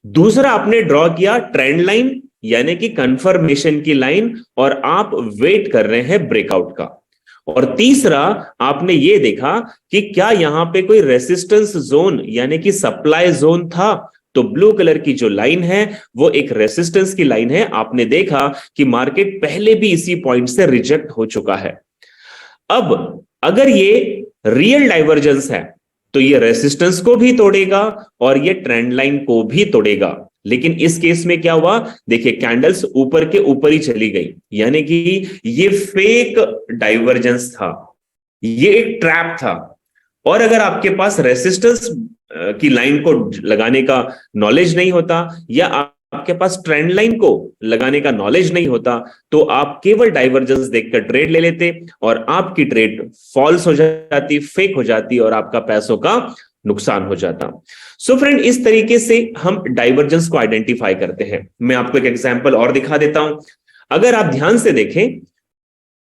दूसरा आपने ड्रॉ किया ट्रेंड लाइन, यानी कि कंफर्मेशन की लाइन, और आप वेट कर रहे हैं ब्रेकआउट का। और तीसरा आपने ये देखा कि क्या यहां पे कोई रेसिस्टेंस जोन यानी कि सप्लाई जोन था। तो ब्लू कलर की जो लाइन है वो एक रेसिस्टेंस की लाइन है। आपने देखा कि मार्केट पहले भी इसी पॉइंट से रिजेक्ट हो चुका है। अब अगर ये रियल डाइवर्जेंस है तो ये रेसिस्टेंस को भी तोड़ेगा और ये ट्रेंड लाइन को भी तोड़ेगा। लेकिन इस केस में क्या हुआ, देखिए कैंडल्स ऊपर के ऊपर ही चली गई, यानी कि ये फेक डाइवर्जेंस था, ये एक ट्रैप था। और अगर आपके पास रेसिस्टेंस की लाइन को लगाने का नॉलेज नहीं होता या आपके पास ट्रेंड लाइन को लगाने का नॉलेज नहीं होता तो आप केवल डाइवर्जेंस देखकर ट्रेड ले लेते और आपकी ट्रेड फॉल्स हो जाती, फेक हो जाती और आपका पैसों का नुकसान हो जाता। सो फ्रेंड, इस तरीके से हम डाइवर्जेंस को आइडेंटिफाई करते हैं। मैं आपको एक एग्जांपल और दिखा देता हूं। अगर आप ध्यान से देखें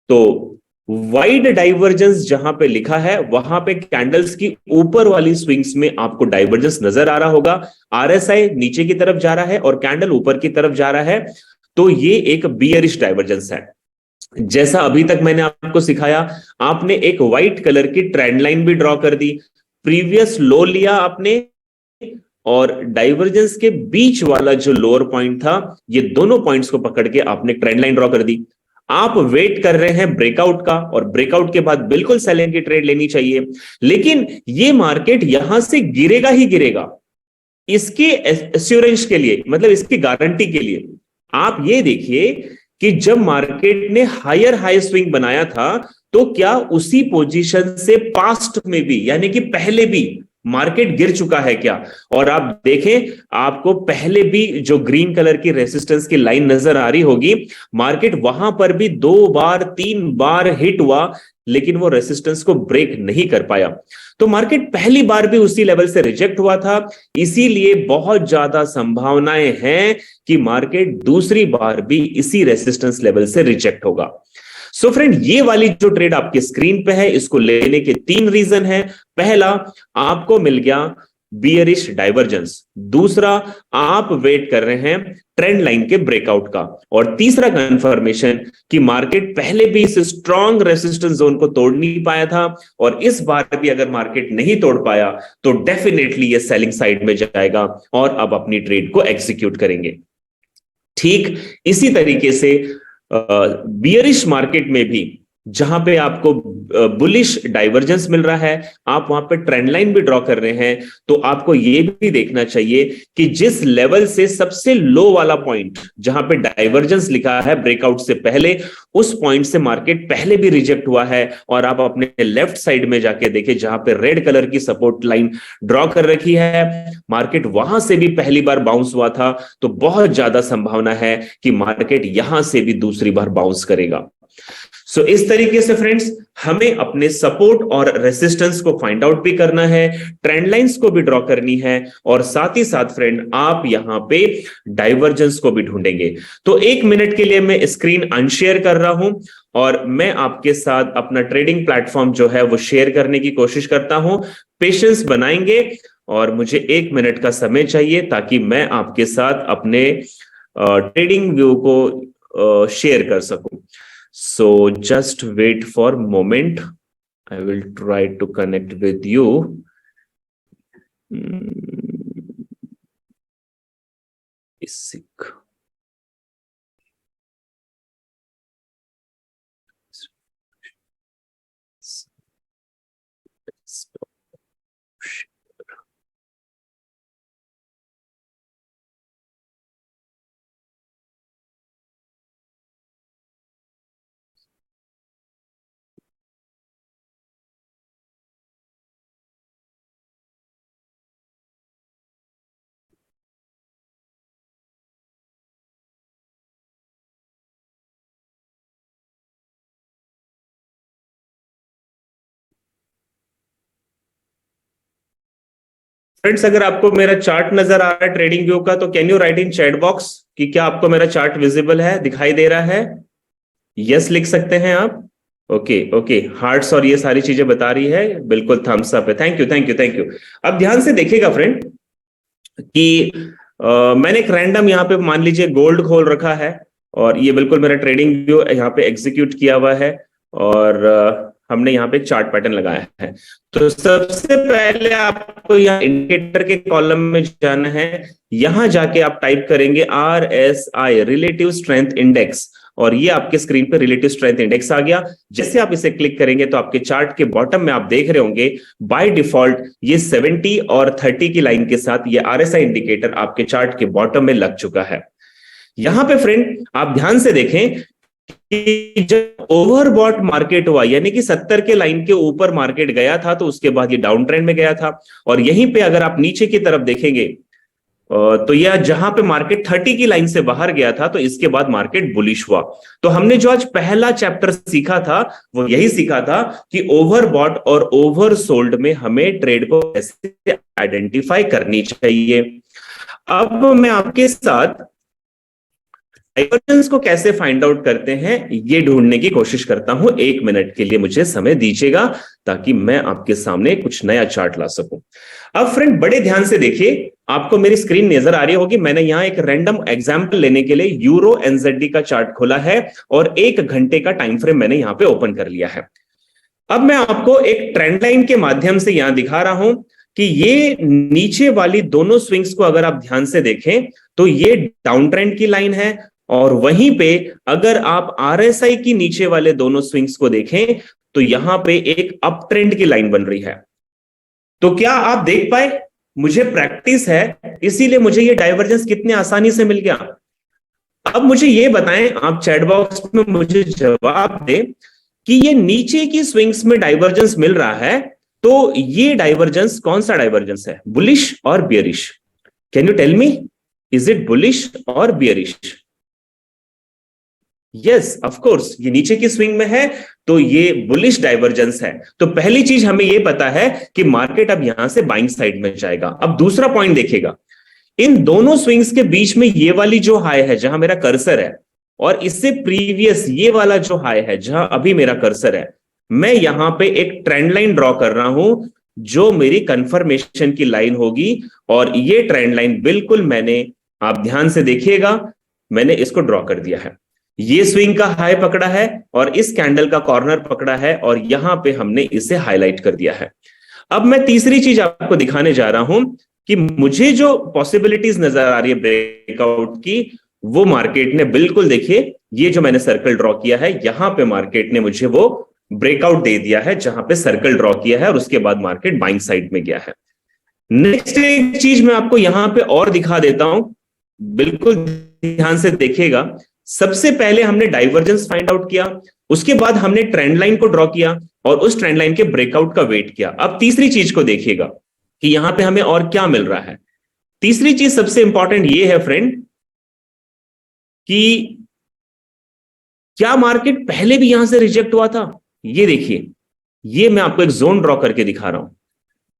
तो वाइड डाइवर्जेंस जहां पे लिखा है वहां पे कैंडल्स की ऊपर वाली स्विंग्स में आपको डाइवर्जेंस नजर आ रहा होगा। आरएसआई नीचे की तरफ जा रहा है और कैंडल ऊपर की तरफ जा रहा है, तो ये एक बियरिश डाइवर्जेंस है। जैसा अभी तक मैंने आपको सिखाया, आपने एक व्हाइट कलर की ट्रेंड लाइन भी ड्रॉ कर दी, प्रीवियस लो लिया आपने और डाइवर्जेंस के बीच वाला जो लोअर पॉइंट था, ये दोनों पॉइंट्स को पकड़ के आपने ट्रेंड लाइन ड्रॉ कर दी। आप वेट कर रहे हैं ब्रेकआउट का और ब्रेकआउट के बाद बिल्कुल सेलिंग की ट्रेड लेनी चाहिए। लेकिन ये मार्केट यहां से गिरेगा ही गिरेगा, इसके एश्योरेंस के लिए, मतलब इसकी गारंटी के लिए आप ये देखिए कि जब मार्केट ने हायर हाई स्विंग बनाया था तो क्या उसी पोजीशन से पास्ट में भी, यानी कि पहले भी मार्केट गिर चुका है क्या। और आप देखें, आपको पहले भी जो ग्रीन कलर की रेसिस्टेंस की लाइन नजर आ रही होगी, मार्केट वहां पर भी 2 बार 3 बार हिट हुआ, लेकिन वो रेसिस्टेंस को ब्रेक नहीं कर पाया। तो मार्केट पहली बार भी उसी लेवल से रिजेक्ट हुआ था, इसीलिए बहुत ज्यादा संभावनाएं हैं कि मार्केट दूसरी बार भी इसी रेसिस्टेंस लेवल से रिजेक्ट होगा। सो फ्रेंड, ये वाली जो ट्रेड आपके स्क्रीन पे है, इसको लेने के 3 रीजन है। पहला, आपको मिल गया बियरिश डाइवर्जेंस। दूसरा, आप वेट कर रहे हैं ट्रेंड लाइन के ब्रेकआउट का। और तीसरा कंफर्मेशन कि मार्केट पहले भी इस स्ट्रॉन्ग रेसिस्टेंस जोन को तोड़ नहीं पाया था, और इस बार भी अगर मार्केट नहीं तोड़ पाया तो डेफिनेटली ये सेलिंग साइड में जाएगा और अब अपनी ट्रेड को एग्जीक्यूट करेंगे। ठीक इसी तरीके से बियरिश मार्केट में भी, जहां पे आपको बुलिश डाइवर्जेंस मिल रहा है, आप वहां पे ट्रेंड लाइन भी ड्रॉ कर रहे हैं, तो आपको ये भी देखना चाहिए कि जिस लेवल से सबसे लो वाला पॉइंट जहां पे डाइवर्जेंस लिखा है ब्रेकआउट से पहले, उस पॉइंट से मार्केट पहले भी रिजेक्ट हुआ है। और आप अपने लेफ्ट साइड में जाके देखें, जहां पे रेड कलर की सपोर्ट लाइन ड्रॉ कर रखी है, मार्केट वहां से भी पहली बार बाउंस हुआ था। तो बहुत ज्यादा संभावना है कि मार्केट यहां से भी दूसरी बार बाउंस करेगा। सो इस तरीके से फ्रेंड्स, हमें अपने सपोर्ट और रेसिस्टेंस को फाइंड आउट भी करना है, ट्रेंड लाइंस को भी ड्रॉ करनी है, और साथ ही साथ फ्रेंड आप यहां पे डाइवर्जेंस को भी ढूंढेंगे। तो 1 मिनट के लिए मैं स्क्रीन अनशेयर कर रहा हूं और मैं आपके साथ अपना ट्रेडिंग प्लेटफॉर्म जो है वो शेयर करने की कोशिश करता हूं। पेशेंस बनाएंगे और मुझे 1 मिनट का समय चाहिए ताकि मैं आपके साथ अपने ट्रेडिंग व्यू को शेयर कर सकूं। So just wait for a moment. I will try to connect with you. Basic. Friends, अगर आपको मेरा चार्ट नजर आ रहा है ट्रेडिंग व्यू का, तो can you right in chat box कि क्या आपको मेरा चार्ट विजिबल है, दिखाई दे रहा है? यस लिख सकते हैं आप। ओके ओके, हार्ट्स और ये सारी चीजें बता रही है, बिल्कुल थम्स अप है। Thank you thank you thank you. अब ध्यान से देखिएगा फ्रेंड कि मैंने एक रैंडम यहाँ पे मान लीजिए गोल्ड खोल रखा है, और ये बिल्कुल मेरा ट्रेडिंग व्यू यहाँ पे एग्जीक्यूट किया हुआ है, और हमने यहाँ पे चार्ट पैटर्न लगाया है। तो सबसे पहले आपको यहाँ इंडिकेटर के कॉलम में जाना है। यहां जाके आप टाइप करेंगे RSI, रिलेटिव स्ट्रेंथ इंडेक्स, और ये आपके स्क्रीन पे रिलेटिव स्ट्रेंथ इंडेक्स आ गया। जैसे आप इसे क्लिक करेंगे तो आपके चार्ट के बॉटम में आप देख रहे होंगे बाय डिफॉल्ट ये 70 और 30 की लाइन के साथ ये RSI इंडिकेटर आपके चार्ट के बॉटम में लग चुका है। यहां पे फ्रेंड आप ध्यान से देखें कि जब ओवरबॉट मार्केट हुआ, यानी कि 70 के लाइन के ऊपर मार्केट गया था, तो उसके बाद ये डाउन ट्रेंड में गया था। और यहीं पे अगर आप नीचे की तरफ देखेंगे तो यह जहां पे मार्केट 30 की लाइन से बाहर गया था, तो इसके बाद मार्केट बुलिश हुआ। तो हमने जो आज पहला चैप्टर सीखा था वो यही सीखा था कि ओवरबॉट और ओवरसोल्ड में हमें ट्रेड को कैसे आइडेंटिफाई करनी चाहिए। अब मैं आपके साथ डाइवर्जेंस को कैसे फाइंड आउट करते हैं ये ढूंढने की कोशिश करता हूं। 1 मिनट के लिए मुझे समय दीजिएगा ताकि मैं आपके सामने कुछ नया चार्ट ला सकूं। अब फ्रेंड बड़े ध्यान से देखिए, आपको मेरी स्क्रीन नजर आ रही होगी। मैंने यहां एक रैंडम एग्जांपल लेने के लिए यूरो एनजेडी का चार्ट खोला है और 1 घंटे का टाइम फ्रेम मैंने यहां पे ओपन कर लिया है। अब मैं आपको एक ट्रेंड लाइन के माध्यम से यहां दिखा रहा हूं कि ये नीचे वाली दोनों स्विंग्स को अगर आप ध्यान से देखें तो ये डाउन ट्रेंड की लाइन है, और वहीं पे अगर आप RSI की नीचे वाले दोनों स्विंग्स को देखें तो यहां पे एक अप ट्रेंड की लाइन बन रही है। तो क्या आप देख पाए? मुझे प्रैक्टिस है इसीलिए मुझे ये डाइवर्जेंस कितने आसानी से मिल गया। अब मुझे ये बताएं, आप चैट बॉक्स में मुझे जवाब दें कि ये नीचे की स्विंग्स में डाइवर्जेंस मिल रहा है, तो ये डाइवर्जेंस कौन सा डाइवर्जेंस है, बुलिश और bearish? Can you tell me, is it bullish और बियरिश? यस ऑफ कोर्स, ये नीचे की स्विंग में है तो ये बुलिश डाइवर्जेंस है। तो पहली चीज हमें ये पता है कि मार्केट अब यहां से बाइंग साइड में जाएगा। अब दूसरा पॉइंट देखिएगा, इन दोनों स्विंग्स के बीच में ये वाली जो हाई है जहां मेरा कर्सर है, और इससे प्रीवियस ये वाला जो हाई है जहां अभी मेरा कर्सर है, मैं यहां पे एक ट्रेंड लाइन ड्रॉ कर रहा हूं जो मेरी कंफर्मेशन की लाइन होगी। और ये ट्रेंड लाइन बिल्कुल मैंने, आप ध्यान से देखिएगा, मैंने इसको ड्रॉ कर दिया है। ये स्विंग का हाई पकड़ा है और इस कैंडल का कॉर्नर पकड़ा है और यहां पे हमने इसे हाईलाइट कर दिया है। अब मैं तीसरी चीज आपको दिखाने जा रहा हूं कि मुझे जो पॉसिबिलिटीज नजर आ रही है ब्रेकआउट की, वो मार्केट ने बिल्कुल, देखिए ये जो मैंने सर्कल ड्रॉ किया है, यहां पे मार्केट ने मुझे वो ब्रेकआउट दे दिया है जहां पे सर्कल ड्रॉ किया है और उसके बाद मार्केट बाइंग साइड में गया है। नेक्स्ट एक चीज मैं आपको यहां पे और दिखा देता हूं, बिल्कुल ध्यान से देखिएगा। सबसे पहले हमने डाइवर्जेंस फाइंड आउट किया, उसके बाद हमने ट्रेंड लाइन को ड्रॉ किया और उस ट्रेंड लाइन के ब्रेकआउट का वेट किया। अब तीसरी चीज को देखिएगा कि यहां पे हमें और क्या मिल रहा है। तीसरी चीज सबसे इंपॉर्टेंट ये है फ्रेंड कि क्या मार्केट पहले भी यहां से रिजेक्ट हुआ था? ये देखिए, ये मैं आपको एक जोन ड्रॉ करके दिखा रहा हूं,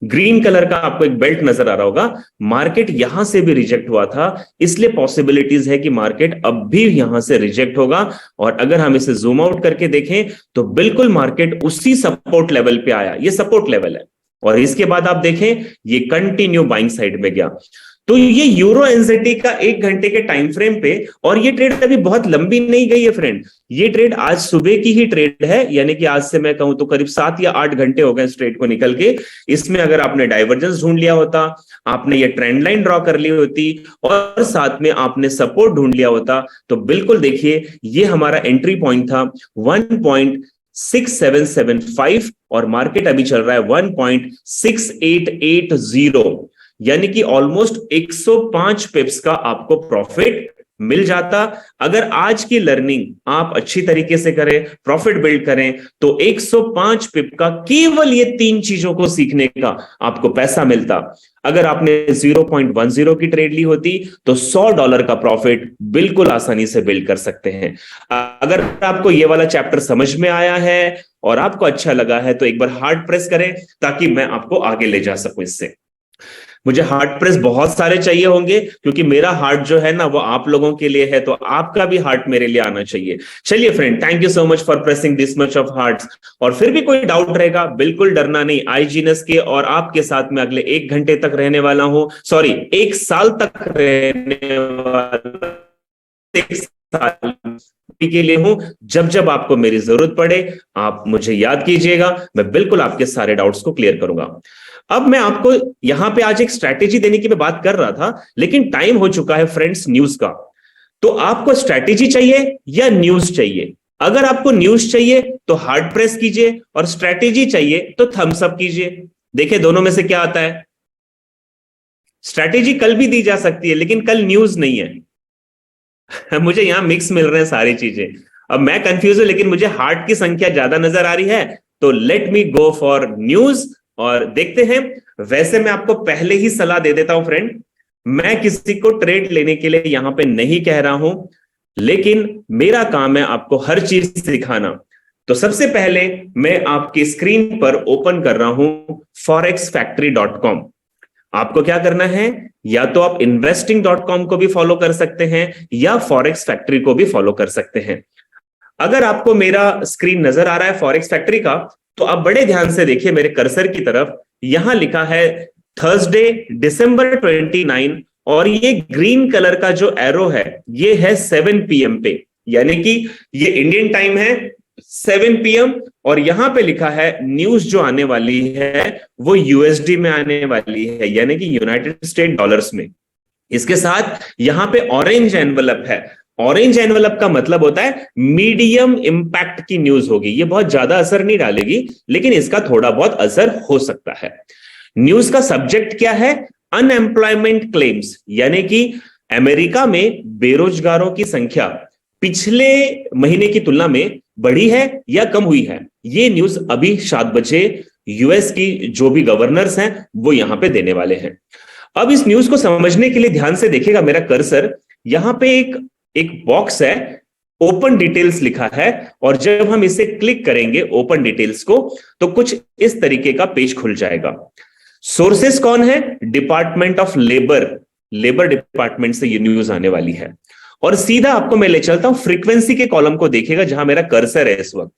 ग्रीन कलर का आपको एक बेल्ट नजर आ रहा होगा। मार्केट यहां से भी रिजेक्ट हुआ था, इसलिए पॉसिबिलिटीज है कि मार्केट अब भी यहां से रिजेक्ट होगा। और अगर हम इसे जूम आउट करके देखें तो बिल्कुल मार्केट उसी सपोर्ट लेवल पे आया, ये सपोर्ट लेवल है, और इसके बाद आप देखें ये कंटिन्यू बाइंग साइड में गया। तो ये यूरो एनजेटी का 1 घंटे के टाइम फ्रेम पे, और ये ट्रेड अभी बहुत लंबी नहीं गई है फ्रेंड, ये ट्रेड आज सुबह की ही ट्रेड है, यानी कि आज से मैं कहूं तो करीब 7 या 8 घंटे हो गए इस ट्रेड को निकल के। इसमें अगर आपने डाइवर्जेंस ढूंढ लिया होता, आपने ये ट्रेंड लाइन ड्रॉ कर ली होती और साथ में आपने सपोर्ट ढूंढ लिया होता, तो बिल्कुल देखिए ये हमारा एंट्री पॉइंट था 1.6775 और मार्केट अभी चल रहा है 1.6880, यानी कि ऑलमोस्ट 105 पिप्स का आपको प्रॉफिट मिल जाता। अगर आज की लर्निंग आप अच्छी तरीके से करें, प्रॉफिट बिल्ड करें, तो 105 पिप का केवल ये 3 चीजों को सीखने का आपको पैसा मिलता। अगर आपने 0.10 की ट्रेड ली होती तो $100 का प्रॉफिट बिल्कुल आसानी से बिल्ड कर सकते हैं। अगर आपको ये वाला चैप्टर समझ में आया है और आपको अच्छा लगा है तो एक बार हार्ड प्रेस करें ताकि मैं आपको आगे ले जा सकूं। इससे मुझे हार्ट प्रेस बहुत सारे चाहिए होंगे क्योंकि मेरा हार्ट जो है ना वो आप लोगों के लिए है, तो आपका भी हार्ट मेरे लिए आना चाहिए। चलिए friend, thank you so much for pressing this much of hearts. और फिर भी कोई डाउट रहेगा बिल्कुल डरना नहीं, आई जीनस के और आपके साथ में अगले 1 घंटे तक रहने वाला हूं, सॉरी 1 साल तक रहने वाला, 1 साल के लिए हूं। जब जब आपको मेरी जरूरत पड़े आप मुझे याद कीजिएगा, मैं बिल्कुल आपके सारे डाउट्स को क्लियर करूंगा। अब मैं आपको यहां पे आज एक स्ट्रैटेजी देने की मैं बात कर रहा था, लेकिन टाइम हो चुका है फ्रेंड्स न्यूज का। तो आपको स्ट्रैटेजी चाहिए या न्यूज चाहिए? अगर आपको न्यूज चाहिए तो हार्ड प्रेस कीजिए और स्ट्रैटेजी चाहिए तो थम्स अप कीजिए। देखिए दोनों में से क्या आता है। स्ट्रैटेजी कल भी दी जा सकती है लेकिन कल न्यूज नहीं है। मुझे यहां मिक्स मिल रहे हैं सारी चीजें, अब मैं कंफ्यूज हूं, लेकिन मुझे हार्ट की संख्या ज्यादा नजर आ रही है, तो let me go for news और देखते हैं। वैसे मैं आपको पहले ही सलाह दे देता हूं फ्रेंड, मैं किसी को ट्रेड लेने के लिए यहां पे नहीं कह रहा हूं, लेकिन मेरा काम है आपको हर चीज सिखाना। तो सबसे पहले मैं आपकी स्क्रीन पर ओपन कर रहा हूं forexfactory.com। आपको क्या करना है, या तो आप investing.com को भी फॉलो कर सकते हैं या फॉरेक्स फैक्ट्री को भी फॉलो कर सकते हैं। अगर आपको मेरा स्क्रीन नजर आ रहा है फॉरेक्स फैक्ट्री का, तो आप बड़े ध्यान से देखिए मेरे कर्सर की तरफ, यहां लिखा है थर्सडे December 29 और ये ग्रीन कलर का जो एरो है ये है 7 PM पे, यानी कि ये इंडियन टाइम है 7 PM, और यहां पे लिखा है न्यूज जो आने वाली है वो USD में आने वाली है, यानी कि यूनाइटेड स्टेट डॉलर्स में। इसके साथ यहां पे ऑरेंज एनवलप है। ऑरेंज एनवलप का मतलब होता है मीडियम इंपैक्ट की न्यूज होगी, ये बहुत ज्यादा असर नहीं डालेगी लेकिन इसका थोड़ा बहुत असर हो सकता है। न्यूज का सब्जेक्ट क्या है, अनएम्प्लॉयमेंट क्लेम्स, यानी कि अमेरिका में बेरोजगारों की संख्या पिछले महीने की तुलना में बढ़ी है या कम हुई है। ये न्यूज अभी 7 बजे यूएस की जो भी गवर्नर्स हैं वो यहां पे देने वाले हैं। अब इस न्यूज को समझने के लिए ध्यान से देखिएगा, मेरा कर्सर यहां पे एक एक बॉक्स है, ओपन डिटेल्स लिखा है, और जब हम इसे क्लिक करेंगे ओपन डिटेल्स को तो कुछ इस तरीके का पेज खुल जाएगा। सोर्सेस कौन है? Department of labour, labour department से ये न्यूज आने वाली है। और सीधा आपको मैं ले चलता हूं फ्रीक्वेंसी के कॉलम को, देखिएगा जहां मेरा कर्सर है इस वक्त।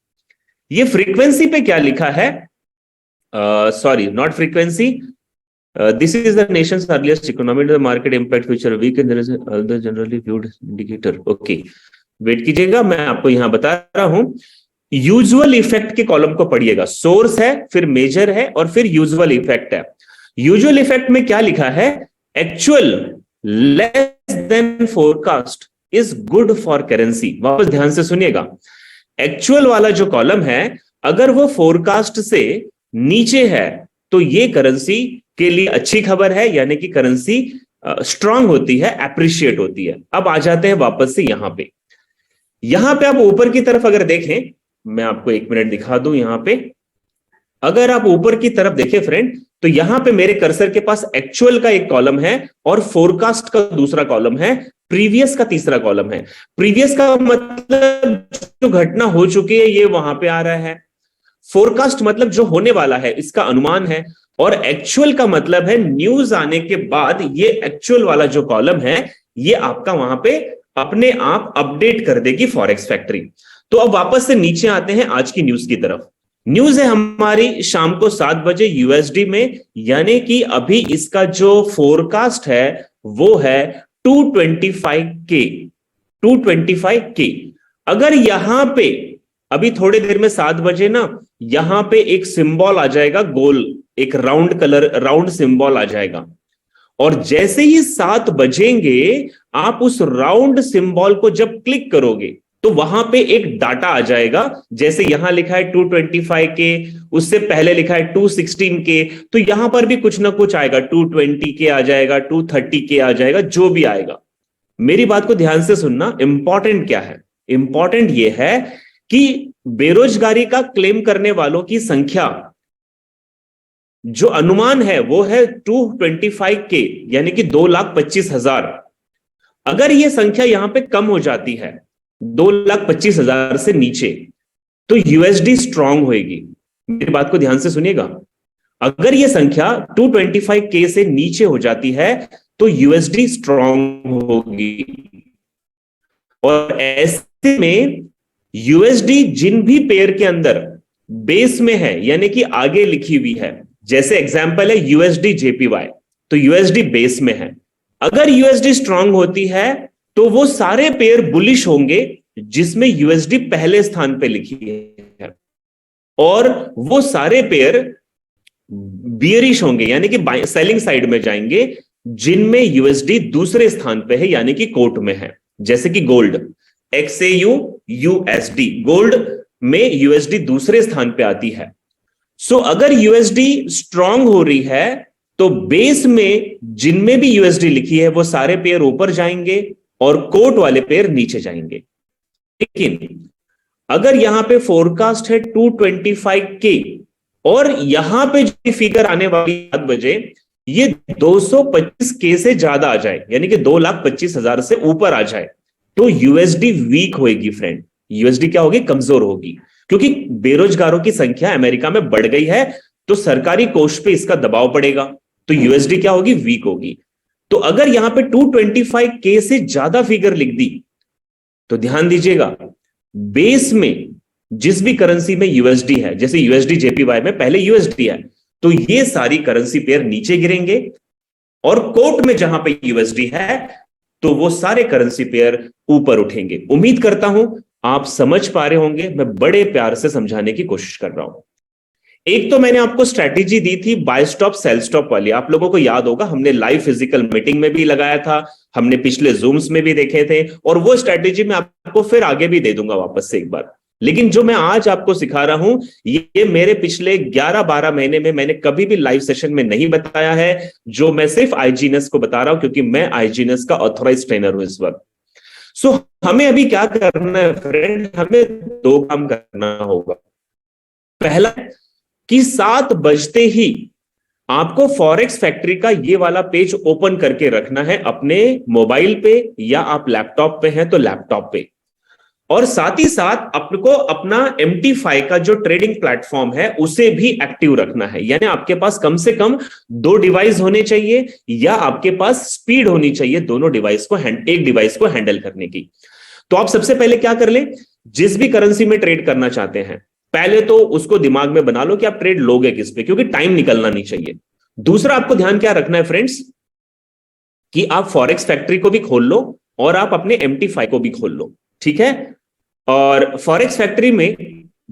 ये फ्रीक्वेंसी पे क्या लिखा है? Sorry, not frequency, this is the nation's earliest economy to the market impact which are weak and there is other generally viewed indicator. Okay, wait कीजिएगा, मैं आपको यहां बता रहा हूं। यूजुअल इफेक्ट के कॉलम को पढ़िएगा, सोर्स है, फिर मेजर है, और फिर यूजुअल इफेक्ट है। यूजुअल इफेक्ट में क्या लिखा है? Actual less than forecast is good for currency. वापस ध्यान से सुनिएगा, एक्चुअल वाला जो कॉलम है अगर वो फोरकास्ट से नीचे है तो ये करेंसी के लिए अच्छी खबर है, यानी कि करेंसी स्ट्रांग होती है, एप्रिशिएट होती है। अब आ जाते हैं वापस से यहां पे। यहां पे आप ऊपर की तरफ अगर देखें, मैं आपको एक मिनट दिखा दूं, यहां पे अगर आप ऊपर की तरफ देखें फ्रेंड, तो यहां पे मेरे कर्सर के पास एक्चुअल का एक कॉलम है और फोरकास्ट का दूसरा कॉलम है, प्रीवियस का तीसरा कॉलम है। प्रीवियस का मतलब जो घटना हो चुकी है ये वहां पे आ रहा है, फोरकास्ट मतलब जो होने वाला है इसका अनुमान है, और एक्चुअल का मतलब है न्यूज आने के बाद ये एक्चुअल वाला जो कॉलम है ये आपका वहां पे अपने आप अपडेट कर देगी फॉरेक्स फैक्ट्री। तो अब वापस से नीचे आते हैं आज की न्यूज की तरफ। न्यूज है हमारी शाम को 7 बजे यूएसडी में, यानी कि अभी इसका जो फोरकास्ट है वो है 225K, 225K। अगर यहां पे अभी थोड़ी देर में 7 बजे ना, यहां पे एक सिंबल आ जाएगा गोल, एक राउंड कलर, राउंड सिंबल आ जाएगा, और जैसे ही 7 बजेंगे आप उस राउंड सिंबल को जब क्लिक करोगे तो वहां पे एक डाटा आ जाएगा। जैसे यहां लिखा है 225K, उससे पहले लिखा है 216K, तो यहां पर भी कुछ ना कुछ आएगा, 220K आ जाएगा, 230K आ जाएगा, जो भी आएगा। मेरी बात को ध्यान से सुनना, इंपॉर्टेंट क्या है? इंपॉर्टेंट यह है कि बेरोजगारी का क्लेम करने वालों की संख्या जो अनुमान है वो है 225K, यानी कि 2,25,000। अगर यह संख्या यहां पे कम हो जाती है 2,25,000 से नीचे तो यूएसडी स्ट्रांग होगी। मेरी बात को ध्यान से सुनिएगा, अगर यह संख्या 225K से नीचे हो जाती है तो यूएसडी स्ट्रांग होगी। और ऐसे में यूएसडी जिन भी पेयर के अंदर बेस में है, यानी कि आगे लिखी हुई है, जैसे एग्जांपल है यूएसडी जेपीवाई, तो यूएसडी बेस में है। अगर यूएसडी स्ट्रांग होती है तो वो सारे पेयर बुलिश होंगे जिसमें यूएसडी पहले स्थान पे लिखी है, और वो सारे पेयर बियरिश होंगे, यानी कि सेलिंग साइड में जाएंगे जिनमें यूएसडी दूसरे स्थान पे है, यानी कि कोर्ट में है। जैसे कि गोल्ड, XAU USD, गोल्ड में यूएसडी दूसरे स्थान पे आती है। सो अगर यूएसडी स्ट्रांग हो रही है तो बेस में जिनमें भी यूएसडी लिखी है वो सारे पेयर ऊपर जाएंगे और कोर्ट वाले पेयर नीचे जाएंगे। लेकिन अगर यहां पे फोरकास्ट है 225K और यहां पे जो फिगर आने वाली 7 बजे ये 225K से ज्यादा आ जाए, यानी कि 2,25,000 से ऊपर आ जाए, तो यूएसडी वीक होगी फ्रेंड। यूएसडी क्या होगी? कमजोर होगी, क्योंकि बेरोजगारों की संख्या अमेरिका में बढ़ गई है तो सरकारी कोष पे इसका दबाव पड़ेगा, तो यूएसडी क्या होगी? वीक होगी। तो अगर यहां पे 225K से ज्यादा फिगर लिख दी तो ध्यान दीजिएगा, बेस में जिस भी करेंसी में यूएसडी है, जैसे यूएसडी जेपीवाई में पहले यूएसडी है, तो ये सारी करेंसी पेयर नीचे गिरेंगे, और कोर्ट में जहां पे यूएसडी है तो वो सारे करेंसी पेयर ऊपर उठेंगे। उम्मीद करता हूं आप समझ पा रहे होंगे, मैं बड़े प्यार से समझाने की कोशिश कर रहा हूं। एक तो मैंने आपको स्ट्रैटेजी दी थी बाय स्टॉप सेल स्टॉप वाली, आप लोगों को याद होगा, हमने लाइव फिजिकल मीटिंग में भी लगाया था, हमने पिछले जूम्स में भी देखे थे, और वो स्ट्रैटेजी मैं आपको फिर आगे भी दे दूंगा वापस से एक बार। लेकिन जो मैं आज आपको सिखा रहा हूं ये मेरे पिछले 11-12 महीने में मैंने कभी भी लाइव सेशन में नहीं बताया है, जो मैं सिर्फ आईजीएनएस को बता रहा हूं, क्योंकि मैं आईजीएनएस का ऑथराइज्ड ट्रेनर हूं इस वक्त। सो हमें अभी क्या करना है फ्रेंड? हमें 2 काम करना होगा। पहला, कि 7 बजते ही आपको फॉरेक्स फैक्ट्री का ये वाला पेज ओपन करके रखना है अपने मोबाइल पे, या आप लैपटॉप पे हैं तो लैपटॉप पे। और साथ ही साथ आपको अपना MT5 का जो ट्रेडिंग प्लेटफॉर्म है उसे भी एक्टिव रखना है। यानी आपके पास कम से कम 2 डिवाइस होने चाहिए, या आपके पास स्पीड होनी चाहिए दोनों डिवाइस को एक डिवाइस को हैंडल करने की। तो आप सबसे पहले क्या कर ले, जिस भी करेंसी में ट्रेड करना चाहते हैं पहले तो उसको दिमाग में बना लो कि आप ट्रेड लोगे किस पे, क्योंकि टाइम निकलना नहीं चाहिए। दूसरा आपको ध्यान क्या रखना है फ्रेंड्स, कि आप फॉरेक्स फैक्ट्री को भी खोल लो और आप अपने MT5 को भी खोल लो, ठीक है। और फॉरेक्स फैक्ट्री में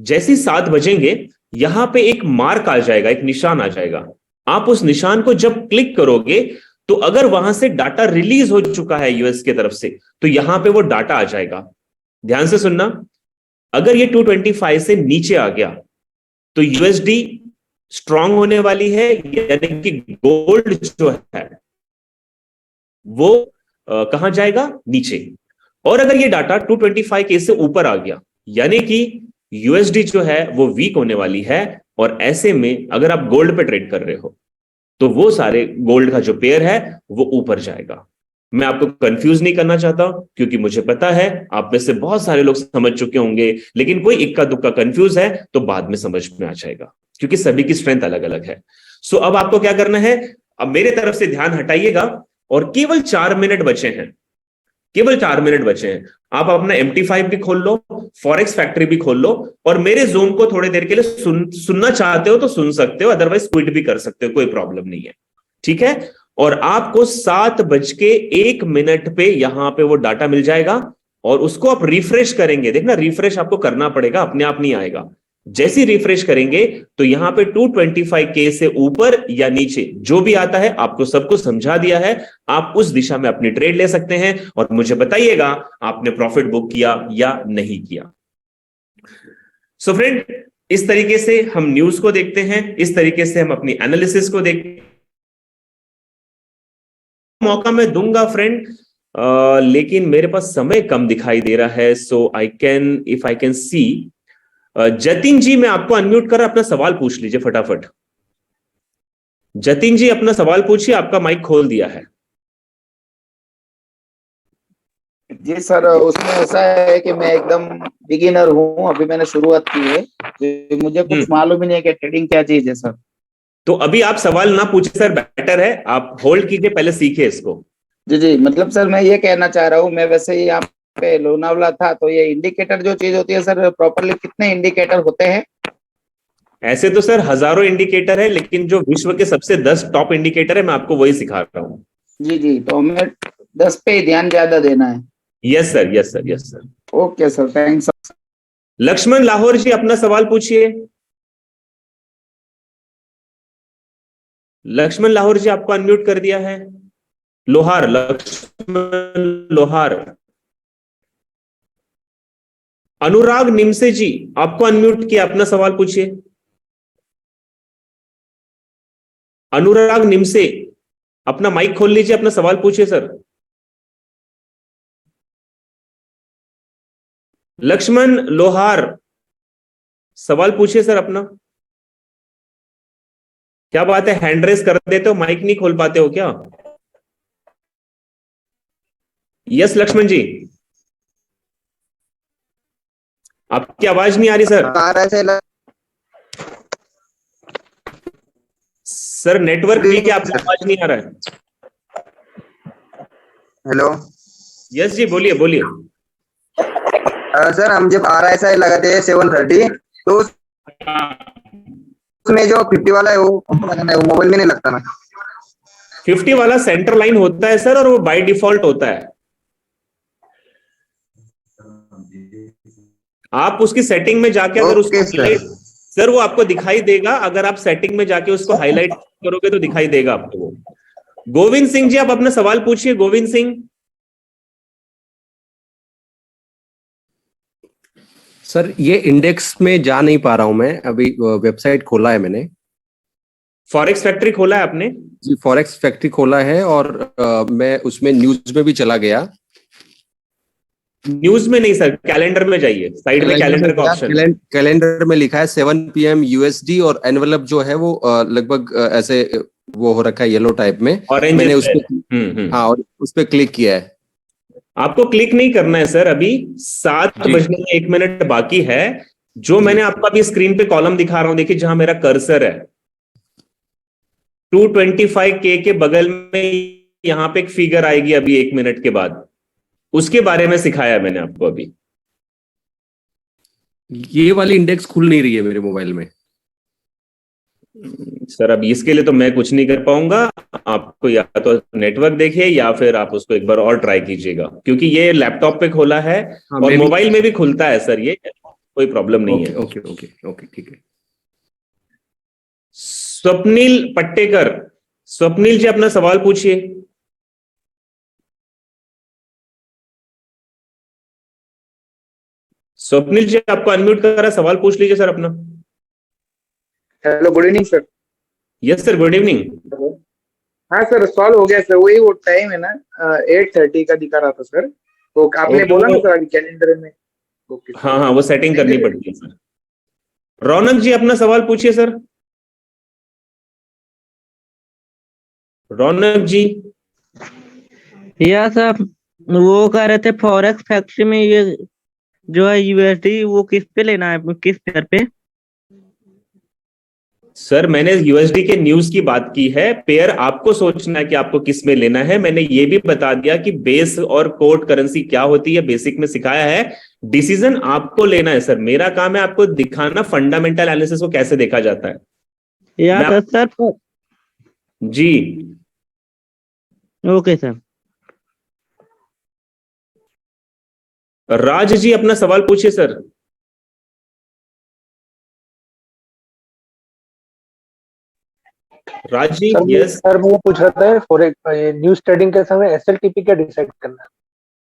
जैसे 7 बजेंगे यहां पे एक मार्क आ जाएगा, एक निशान आ जाएगा। आप उस निशान को जब क्लिक करोगे तो अगर वहां से डाटा रिलीज हो चुका है यूएस की तरफ से तो यहां पे वो डाटा आ जाएगा। ध्यान से सुनना, अगर ये 225 से नीचे आ गया तो यूएसडी स्ट्रांग होने वाली है, यानी कि गोल्ड जो है वो कहां जाएगा, नीचे। और अगर ये डाटा 225K से ऊपर आ गया यानी कि यूएसडी जो है वो वीक होने वाली है, और ऐसे में अगर आप गोल्ड पे ट्रेड कर रहे हो तो वो सारे गोल्ड का जो पेयर है वो ऊपर जाएगा। मैं आपको कंफ्यूज नहीं करना चाहता क्योंकि मुझे पता है आप में से बहुत सारे लोग समझ चुके होंगे, लेकिन कोई इक्का दुक्का कंफ्यूज है तो बाद में समझ में आ जाएगा, क्योंकि सभी की स्ट्रेंथ अलग अलग है। सो अब आपको क्या करना है, अब मेरे तरफ से ध्यान हटाइएगा और केवल 4 मिनट बचे हैं, केवल 4 मिनट बचे हैं। आप अपना MT5 भी खोल लो, फॉरेक्स फैक्ट्री भी खोल लो, और मेरे जूम को थोड़ी देर के लिए सुनना चाहते हो तो सुन सकते हो, अदरवाइज क्विट भी कर सकते हो, कोई प्रॉब्लम नहीं है, ठीक है। और आपको 7:01 पे यहां पे वो डाटा मिल जाएगा और उसको आप रिफ्रेश करेंगे। देखना, रिफ्रेश आपको करना पड़ेगा, अपने आप नहीं आएगा। जैसे रिफ्रेश करेंगे तो यहां पे 225K से ऊपर या नीचे जो भी आता है आपको सबको समझा दिया है, आप उस दिशा में अपनी ट्रेड ले सकते हैं और मुझे बताइएगा आपने प्रॉफिट बुक किया या नहीं किया। सो फ्रेंड, इस तरीके से हम न्यूज को देखते हैं, इस तरीके से हम अपनी एनालिसिस को देखते हैं। मौका मैं दूंगा फ्रेंड, लेकिन मेरे पास समय कम दिखाई दे रहा है। So I can, if I can see, Jatin ji मैं आपको अनम्यूट कर अपना सवाल पूछ लीजिए फटाफट। जतिन जी अपना सवाल पूछिए, आपका माइक खोल दिया है। जी सर, उसमें ऐसा है कि मैं एकदम बिगिनर हूँ, अभी मैंने शुरुआत की है, तो मुझे कुछ मालूम ही नहीं है कि ट्रेडिंग क्या चीज है सर। तो अभी आप सवाल ना पूछे सर, बेटर है आप होल्ड कीजिए, पहले सीखिए इसको। जी जी, मतलब सर मैं ये कहना चाह रहा हूँ, मैं वैसे ही यहाँ पे लोनावला था, तो ये इंडिकेटर जो चीज होती है सर, प्रॉपरली कितने इंडिकेटर होते हैं? ऐसे तो सर हजारों इंडिकेटर है, लेकिन जो विश्व के सबसे 10 टॉप इंडिकेटर है मैं आपको वही सिखा रहा हूँ। जी जी, तो हमें 10 पे ही ध्यान ज्यादा देना है। Yes sir, yes sir, yes sir. Okay sir, thanks. Laxman Lahore ji अपना सवाल पूछिए। लक्ष्मण लाहौर जी आपको अनम्यूट कर दिया है। लोहार, लक्ष्मण लोहार। अनुराग निमसे जी आपको अनम्यूट किया, अपना सवाल पूछिए। अनुराग निमसे अपना माइक खोल लीजिए, अपना सवाल पूछिए सर। लक्ष्मण लोहार सवाल पूछिए सर अपना। क्या बात है, हैंड रेस कर देते हो, माइक नहीं खोल पाते हो क्या? यस लक्ष्मण जी, आपकी आवाज नहीं आ रही सर। सर नेटवर्क वीक है, आपकी आवाज नहीं आ रहा है। हेलो। यस जी, बोलिए बोलिए। सर हम जब RSI लगाते हैं 730, तो उसमें जो 50 वाला है वो मोबाइल में नहीं लगता ना। 50 वाला सेंटर लाइन होता है सर, और वो बाय डिफॉल्ट होता है। आप उसकी सेटिंग में जाके अगर उसको सर वो आपको दिखाई देगा, अगर आप सेटिंग में जाके उसको हाईलाइट करोगे तो दिखाई देगा आपको वो। गोविंद सिंह जी आप अपना सवाल पूछिए। गोविंद सिंह। सर ये इंडेक्स में जा नहीं पा रहा हूं मैं, अभी वेबसाइट खोला है मैंने। फॉरेक्स फैक्ट्री खोला है आपने? जी फॉरेक्स फैक्ट्री खोला है, और मैं उसमें न्यूज में भी चला गया, न्यूज में नहीं सर, कैलेंडर में जाइए, साइड में कैलेंडर का ऑप्शन है। कैलेंडर में लिखा है 7 PM USD और एनवेलप जो है वो लगभग ऐसे वो हो रखा है येलो टाइप में। ऑरेंज मैंने उस पे हाँ और उस पे क्लिक किया है। आपको क्लिक नहीं करना है सर, अभी 7 जी। बजने में 1 मिनट बाकी है। जो मैंने आपको अभी स्क्रीन पे कॉलम दिखा रहा हूं, देखिए जहां मेरा कर्सर है 225K के बगल में यहां पे एक फिगर आएगी अभी 1 मिनट के बाद, उसके बारे में सिखाया मैंने आपको अभी। ये वाली इंडेक्स खुल नहीं रही है मेरे मोबाइल में। सर अब इसके लिए तो मैं कुछ नहीं कर पाऊंगा, आपको या तो नेटवर्क देखिए या फिर आप उसको एक बार और ट्राई कीजिएगा, क्योंकि ये लैपटॉप पे खोला है हाँ, और मोबाइल में भी खुलता है सर, ये कोई प्रॉब्लम नहीं है। ओके ओके ओके ठीक है। स्वप्निल पट्टेकर, स्वप्निल जी अपना सवाल पूछिए। स्वप्निल जी आपको अनम्यूट कर रहा है, सवाल पूछ लीजिए सर अपना। Hello, good evening sir. Yes sir, good evening. हाँ सर, सॉल्व हो गया सर। वही वो टाइम है ना, 8:30 का दिखा रहा था सर, तो आपने बोला ना सर अभी कैलेंडर में। Okay sir. हाँ हाँ, वो सेटिंग करनी पड़ती है सर। रौनक जी अपना सवाल पूछिए सर। रौनक जी। या सर, वो कह रहे थे फॉरेक्स फैक्ट्री में ये जो है यूएसडी वो किस पे लेना है, किस पेयर पे? सर मैंने यूएसडी के न्यूज की बात की है, पेयर आपको सोचना है कि आपको किस में लेना है। मैंने ये भी बता दिया कि बेस और कोड करेंसी क्या होती है, बेसिक में सिखाया है। डिसीजन आपको लेना है सर, मेरा काम है आपको दिखाना फंडामेंटल एनालिसिस को कैसे देखा जाता है। या मैं सर जी ओके सर। राज जी अपना सवाल पूछिए sir. Raj ji. Yes sir मैं ये पूछ रहा था फॉरेक्स न्यूज ट्रेडिंग के समय एसएलटीपी क्या डिसाइड करना है?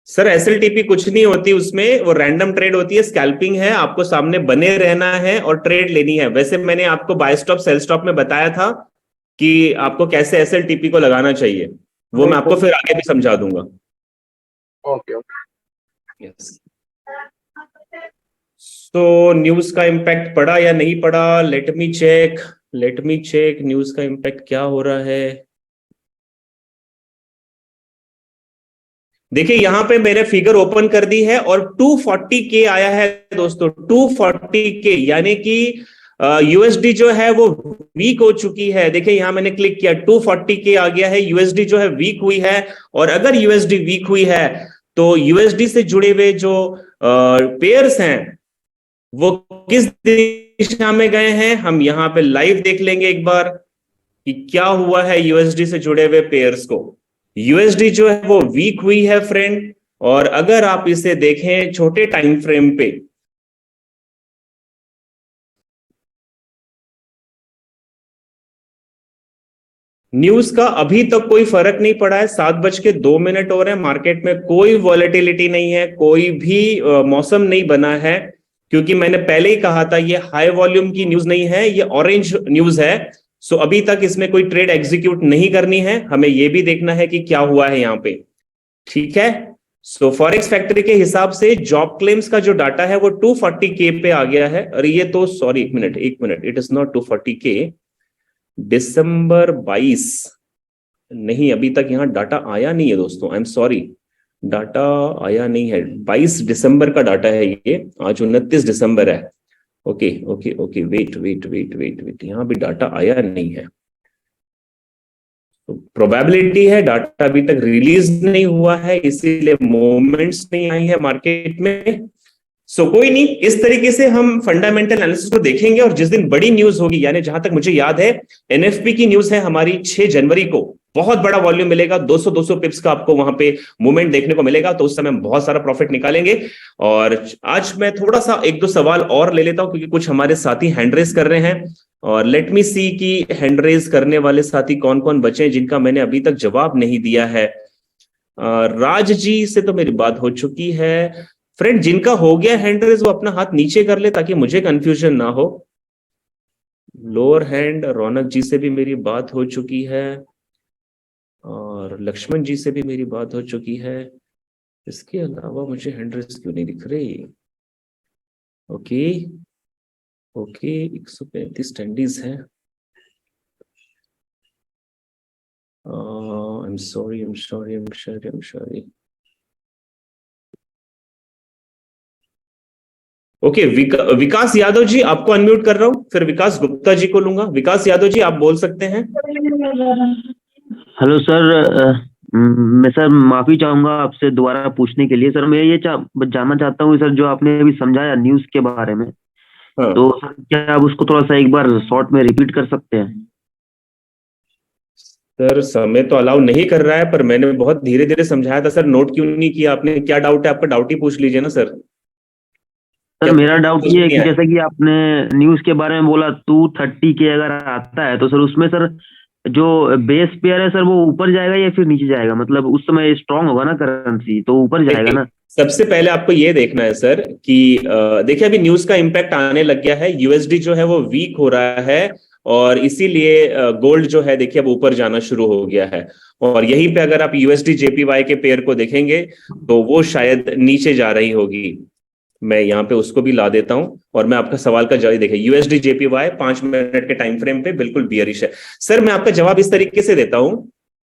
सर एसएलटीपी कुछ नहीं होती उसमें, वो रैंडम ट्रेड होती है, स्कैल्पिंग है, आपको सामने बने रहना है और ट्रेड लेनी है। वैसे मैंने आपको बाय स्टॉप सेल स्टॉप में बताया था कि आपको कैसे एसएलटीपी को लगाना चाहिए, वो मैं आपको फिर आगे भी समझा दूंगा। Okay okay. यस। तो न्यूज का इंपैक्ट पड़ा या नहीं पड़ा, let me check, let me check news का इंपैक्ट क्या हो रहा है। देखिए यहां पे मैंने फिगर ओपन कर दी है और 240K आया है दोस्तों, 240K, यानी कि यूएसडी जो है वो वीक हो चुकी है। देखिए यहां मैंने क्लिक किया, 240K आ गया है, यूएसडी जो है वीक हुई है। और अगर यूएसडी वीक हुई है तो यूएसडी से जुड़े हुए जो पेयर्स हैं वो किस दिशा में गए हैं, हम यहां पे लाइव देख लेंगे एक बार कि क्या हुआ है यूएसडी से जुड़े हुए पेयर्स को। यूएसडी जो है वो वीक हुई है फ्रेंड, और अगर आप इसे देखें छोटे टाइम फ्रेम पे, न्यूज का अभी तक कोई फर्क नहीं पड़ा है। 7:02 हो रहे हैं, मार्केट में कोई वॉलेटिलिटी नहीं है, कोई भी मौसम नहीं बना है, क्योंकि मैंने पहले ही कहा था ये हाई वॉल्यूम की न्यूज नहीं है, ये ऑरेंज न्यूज है। सो अभी तक इसमें कोई ट्रेड एग्जीक्यूट नहीं करनी है, हमें यह भी देखना है कि क्या हुआ है यहां पे। ठीक है। सो फॉरेक्स फैक्ट्री के हिसाब से जॉब क्लेम्स का जो डाटा है वो 240K पे आ गया है। और ये तो सॉरी, एक minute, it is not 240K, दिसंबर 22, नहीं अभी तक यहां डाटा आया नहीं है दोस्तों, आई एम सॉरी, डाटा आया नहीं है। 22 दिसंबर का डाटा है ये, आज 29 दिसंबर है। ओके ओके ओके, वेट, यहां भी डाटा आया नहीं है, तो प्रोबेबिलिटी है डाटा अभी तक रिलीज नहीं हुआ है, इसीलिए मूवमेंट्स नहीं आई है मार्केट में। सो कोई नहीं, इस तरीके से हम फंडामेंटल एनालिसिस को देखेंगे। और जिस दिन बड़ी न्यूज होगी, यानी जहां तक मुझे याद है एनएफपी की न्यूज है हमारी 6 जनवरी को, बहुत बड़ा वॉल्यूम मिलेगा, 200 पिप्स का आपको वहां पे मूवमेंट देखने को मिलेगा, तो उस समय हम बहुत सारा प्रॉफिट निकालेंगे। और आज मैं थोड़ा सा 1-2 सवाल और ले लेता हूं, क्योंकि कुछ हमारे साथी हैंड रेज कर रहे हैं, और लेट मी सी कि हैंड रेज करने वाले साथी कौन कौन बचे हैं जिनका मैंने अभी तक जवाब नहीं दिया है। राज जी से तो मेरी बात हो चुकी है। फ्रेंड जिनका हो गया हैंड रेज वो अपना हाथ नीचे कर ले ताकि मुझे कंफ्यूजन ना हो। लोअर हैंड रौनक जी से भी मेरी बात हो चुकी है, और लक्ष्मण जी से भी मेरी बात हो चुकी है। इसके अलावा मुझे हैंड रेस क्यों नहीं दिख रही? ओके ओके, 135 स्टैंडीज है। I'm sorry. ओके, विकास यादव जी आपको अनम्यूट कर रहा हूं, फिर विकास गुप्ता जी को लूंगा। विकास यादव जी आप बोल सकते हैं। हेलो सर, मैं सर माफी चाहूंगा आपसे दोबारा पूछने के लिए। सर मैं ये जानना चाहता हूँ सर, जो आपने अभी समझाया न्यूज के बारे में, हाँ। तो सर क्या आप उसको थोड़ा सा एक बार शॉर्ट में रिपीट कर सकते हैं? सर समय तो अलाउ नहीं कर रहा है, पर मैंने बहुत धीरे धीरे समझाया था सर। नोट क्यों नहीं किया आपने? क्या डाउट है आपका? डाउट ही पूछ लीजिए ना सर। सर मेरा डाउट ये है कि जैसे कि आपने न्यूज के बारे में बोला 230 के अगर आता है तो सर उसमें सर जो बेस पेयर है सर वो ऊपर जाएगा या फिर नीचे जाएगा? मतलब उस समय स्ट्रांग होगा ना करेंसी, तो ऊपर जाएगा ना? सबसे पहले आपको ये देखना है सर कि देखिए अभी न्यूज का इंपैक्ट आने लग गया है। यूएसडी जो है वो वीक हो रहा है और इसीलिए गोल्ड जो है देखिए अब ऊपर जाना शुरू हो गया है। और यहीं पे अगर आप यूएसडी जेपीवाई के पेयर को देखेंगे तो वो शायद नीचे जा रही होगी। मैं यहाँ पे उसको भी ला देता हूं और मैं आपका सवाल का जवाब देखिए, यूएसडी जेपीवाई 5 मिनट के टाइम फ्रेम पे बिल्कुल बियरिश है। सर मैं आपका जवाब इस तरीके से देता हूं,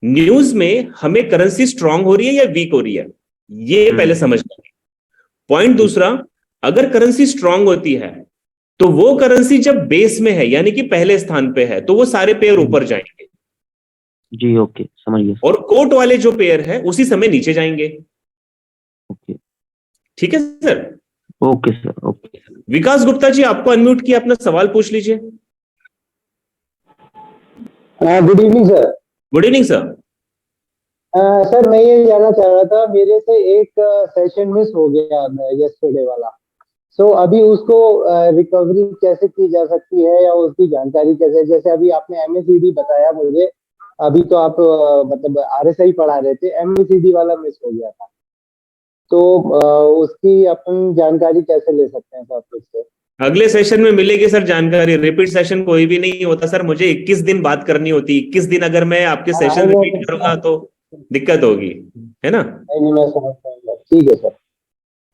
न्यूज में हमें करेंसी स्ट्रांग हो रही है या वीक हो रही है ये पहले समझना है। पॉइंट दूसरा, अगर करेंसी स्ट्रांग होती है तो वो करेंसी जब बेस में है यानी कि पहले स्थान पे है तो वो सारे पेयर ऊपर जाएंगे जी ओके, समझ गया। और कोट वाले जो पेयर है उसी समय नीचे जाएंगे। ओके ठीक है sir? Okay sir, okay. Vikas Gupta ji आपको अनम्यूट किया, अपना सवाल पूछ लीजिए। Good evening sir. Good evening sir. Sir मैं ये जानना चाह रहा था, मेरे से एक सेशन मिस हो गया यस्टरडे वाला। सो अभी उसको रिकवरी कैसे की जा सकती है या उसकी जानकारी कैसे? जैसे अभी आपने एमएसीडी बताया मुझे, अभी तो आप मतलब आरएसआई पढ़ा रहे थे, एमएसीडी वाला मिस हो गया था, तो उसकी अपन जानकारी कैसे ले सकते हैं सर उससे? अगले सेशन में मिलेगी सर जानकारी। रिपीट सेशन कोई भी नहीं होता सर, मुझे 21 दिन बात करनी होती। 21 दिन अगर मैं आपके सेशन रिपीट करूंगा तो दिक्कत होगी, है ना? नहीं मैं समझ पाऊंगा। ठीक है सर,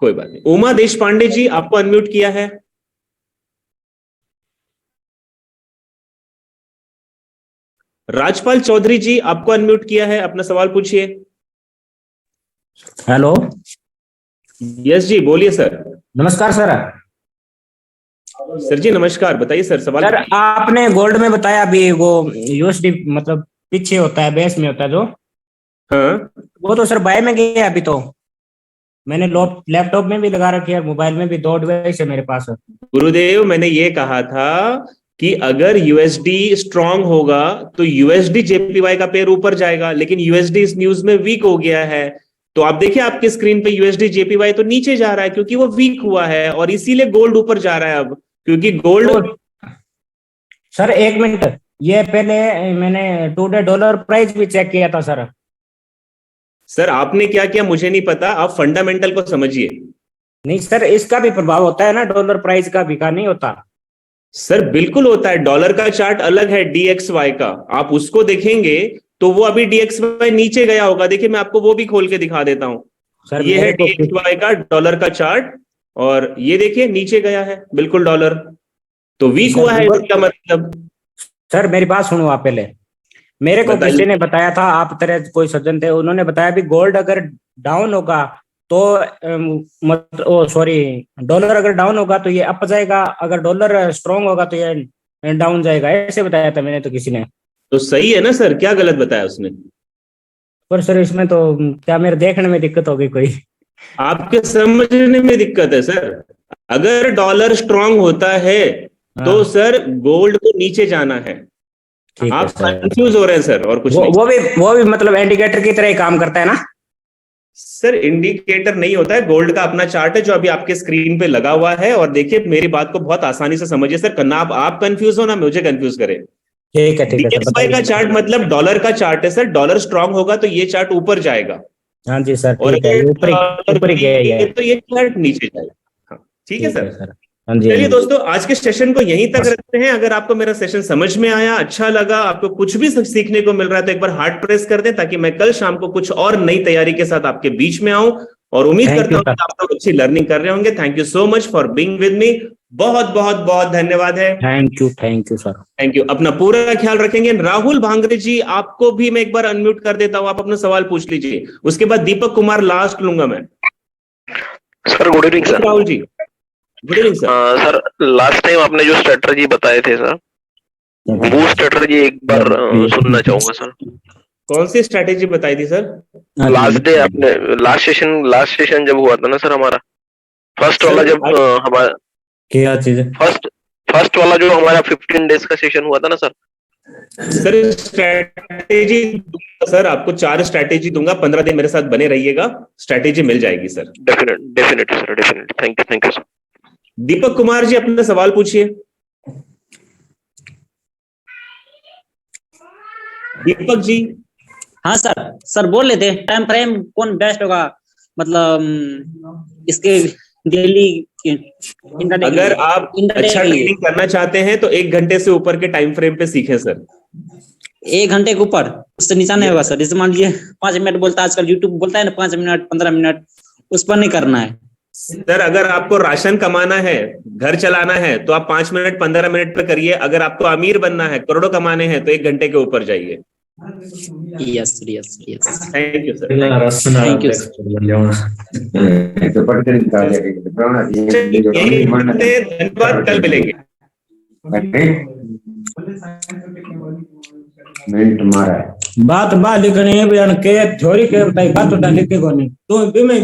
कोई बात नहीं। उमा देश पांडे जी आपको अनम्यूट किया है। राजपाल चौधरी जी आपको अनम्यूट किया है, अपना सवाल पूछिए। हेलो। यस जी बोलिए सर। नमस्कार सर। सर जी नमस्कार, बताइए सर सवाल। सर आपने गोल्ड में बताया अभी वो यूएसडी मतलब पीछे होता है, बेस में होता है जो, हाँ वो तो सर बाय में गया अभी। तो मैंने लैपटॉप में भी लगा रखी है, मोबाइल में भी, 2 डिवाइस है मेरे पास। गुरुदेव मैंने ये कहा था कि अगर यूएसडी स्ट्रांग होगा तो यूएसडी जेपीवाई का पेयर ऊपर जाएगा, लेकिन यूएसडी इस न्यूज में वीक हो गया है। तो आप देखिए आपके स्क्रीन पे यूएसडी जेपीवाई तो नीचे जा रहा है क्योंकि वो वीक हुआ है और इसीलिए गोल्ड ऊपर जा रहा है अब, क्योंकि गोल्ड। सर एक मिनट, ये पहले मैंने टुडे डॉलर प्राइस भी चेक किया था सर। सर आपने क्या किया मुझे नहीं पता, आप फंडामेंटल को समझिए। नहीं सर, इसका भी प्रभाव होता है ना, डॉलर प्राइस का भी का नहीं होता? सर बिल्कुल होता है। डॉलर का चार्ट अलग है डीएक्सवाई का, आप उसको देखेंगे तो वो अभी डीएक्सवाई नीचे गया होगा। देखिए मैं आपको वो भी खोल के दिखा देता हूं सर। ये है डीएक्सवाई का डॉलर का चार्ट और ये देखिए नीचे गया है बिल्कुल डॉलर, तो वीक हुआ है इसका मतलब। सर मेरी बात सुनो आप पहले। मेरे को किसी ने बताया था, आप तरह कोई सज्जन थे, उन्होंने बताया भी गोल्ड अगर डाउन होगा तो सॉरी डॉलर अगर डाउन होगा तो ये अप जाएगा, अगर डॉलर स्ट्रांग होगा तो ये डाउन जाएगा, ऐसे बताया था मैंने तो किसी ने। तो सही है ना सर, क्या गलत बताया उसने? पर सर इसमें तो क्या मेरे देखने में दिक्कत होगी कोई? आपके समझने में दिक्कत है सर। अगर डॉलर स्ट्रांग होता है तो सर गोल्ड को नीचे जाना है। आप कंफ्यूज हो रहे हैं सर और कुछ नहीं। वो भी मतलब इंडिकेटर की तरह ही काम करता है ना? सर इंडिकेटर नहीं होता है, गोल्ड का अपना चार्ट है जो अभी आपके स्क्रीन पे लगा हुआ है। और देखिए मेरी बात को बहुत आसानी से समझिए सर, ना आप कंफ्यूज हो ना मुझे कंफ्यूज करे। ठीक है डीएक्सवाई का चार्ट मतलब डॉलर का चार्ट है सर। डॉलर स्ट्रांग होगा तो ये चार्ट ऊपर जाएगा। हाँ जी सर, और ठीक है, ऊपर गया तो ये चार्ट नीचे जाएगा। हाँ ठीक है सर। चलिए चलिए दोस्तों आज के सेशन को यहीं तक रखते हैं। अगर आपको मेरा सेशन समझ में आया, अच्छा लगा, आपको कुछ भी सीखने को मिल रहा है तो एक बार हार्ट प्रेस कर दें ताकि मैं कल शाम को कुछ और नई तैयारी के साथ आपके बीच में आऊं। और उम्मीद Thank करता you, हूँ कि sir. आप लोग अच्छी लर्निंग कर रहे होंगे। Thank you so much for being with me. बहुत बहुत बहुत धन्यवाद है। Thank you sir. Thank you. अपना पूरा ख्याल रखेंगे। राहुल भांगरे जी, आपको भी मैं एक बार अनम्यूट कर देता हूं, आप अपना सवाल पूछ लीजिए। उसके बाद दीपक कुमार लास्ट लूंगा मैं। Sir good evening sir. Rahul ji good evening sir. Sir last time आपने जो स्ट्रेटजी बताए थे सर, वो स्ट्रेटजी एक बार सुनना चाहूंगा सर। कौन सी स्ट्रेटेजी बताई थी सर? लास्ट डे आपने लास्ट सेशन जब हुआ था ना सर हमारा, फर्स्ट वाला जब हमारा क्या चीज है? फर्स्ट वाला जो हमारा 15 डेज का सेशन हुआ था ना सर। सर स्ट्रेटेजी दूंगा सर, आपको 4 स्ट्रेटेजी दूंगा। 15 दिन मेरे साथ बने रहिएगा, स्ट्रेटेजी मिल जाएगी sir. Definitely sir, definitely. Thank you sir. Deepak Kumar ji अपना सवाल पूछिए। दीपक जी। हाँ सर बोल लेते टाइम फ्रेम कौन बेस्ट होगा, मतलब इसके डेली अगर आप अच्छा ट्रेनिंग करना चाहते हैं तो 1 घंटे से ऊपर के टाइम फ्रेम पे सीखें सर। 1 घंटे के ऊपर, उससे नीचा नहीं होगा सर। जैसे मान लीजिए 5 मिनट बोलता है आजकल, यूट्यूब बोलता है ना 5 मिनट 15 मिनट, उस पर नहीं करना है सर। अगर आपको राशन कमाना है, घर चलाना है, तो आप 5 मिनट 15 मिनट पे करिए। अगर आपको अमीर बनना है, करोड़ों कमाने हैं, तो 1 घंटे के ऊपर जाइए। Yes thank you sir. Thank you धन्यवाद, कल मिलेंगे। बात लिखनी है बयान के थ्योरी के बात लिखे को नहीं तो भी मैं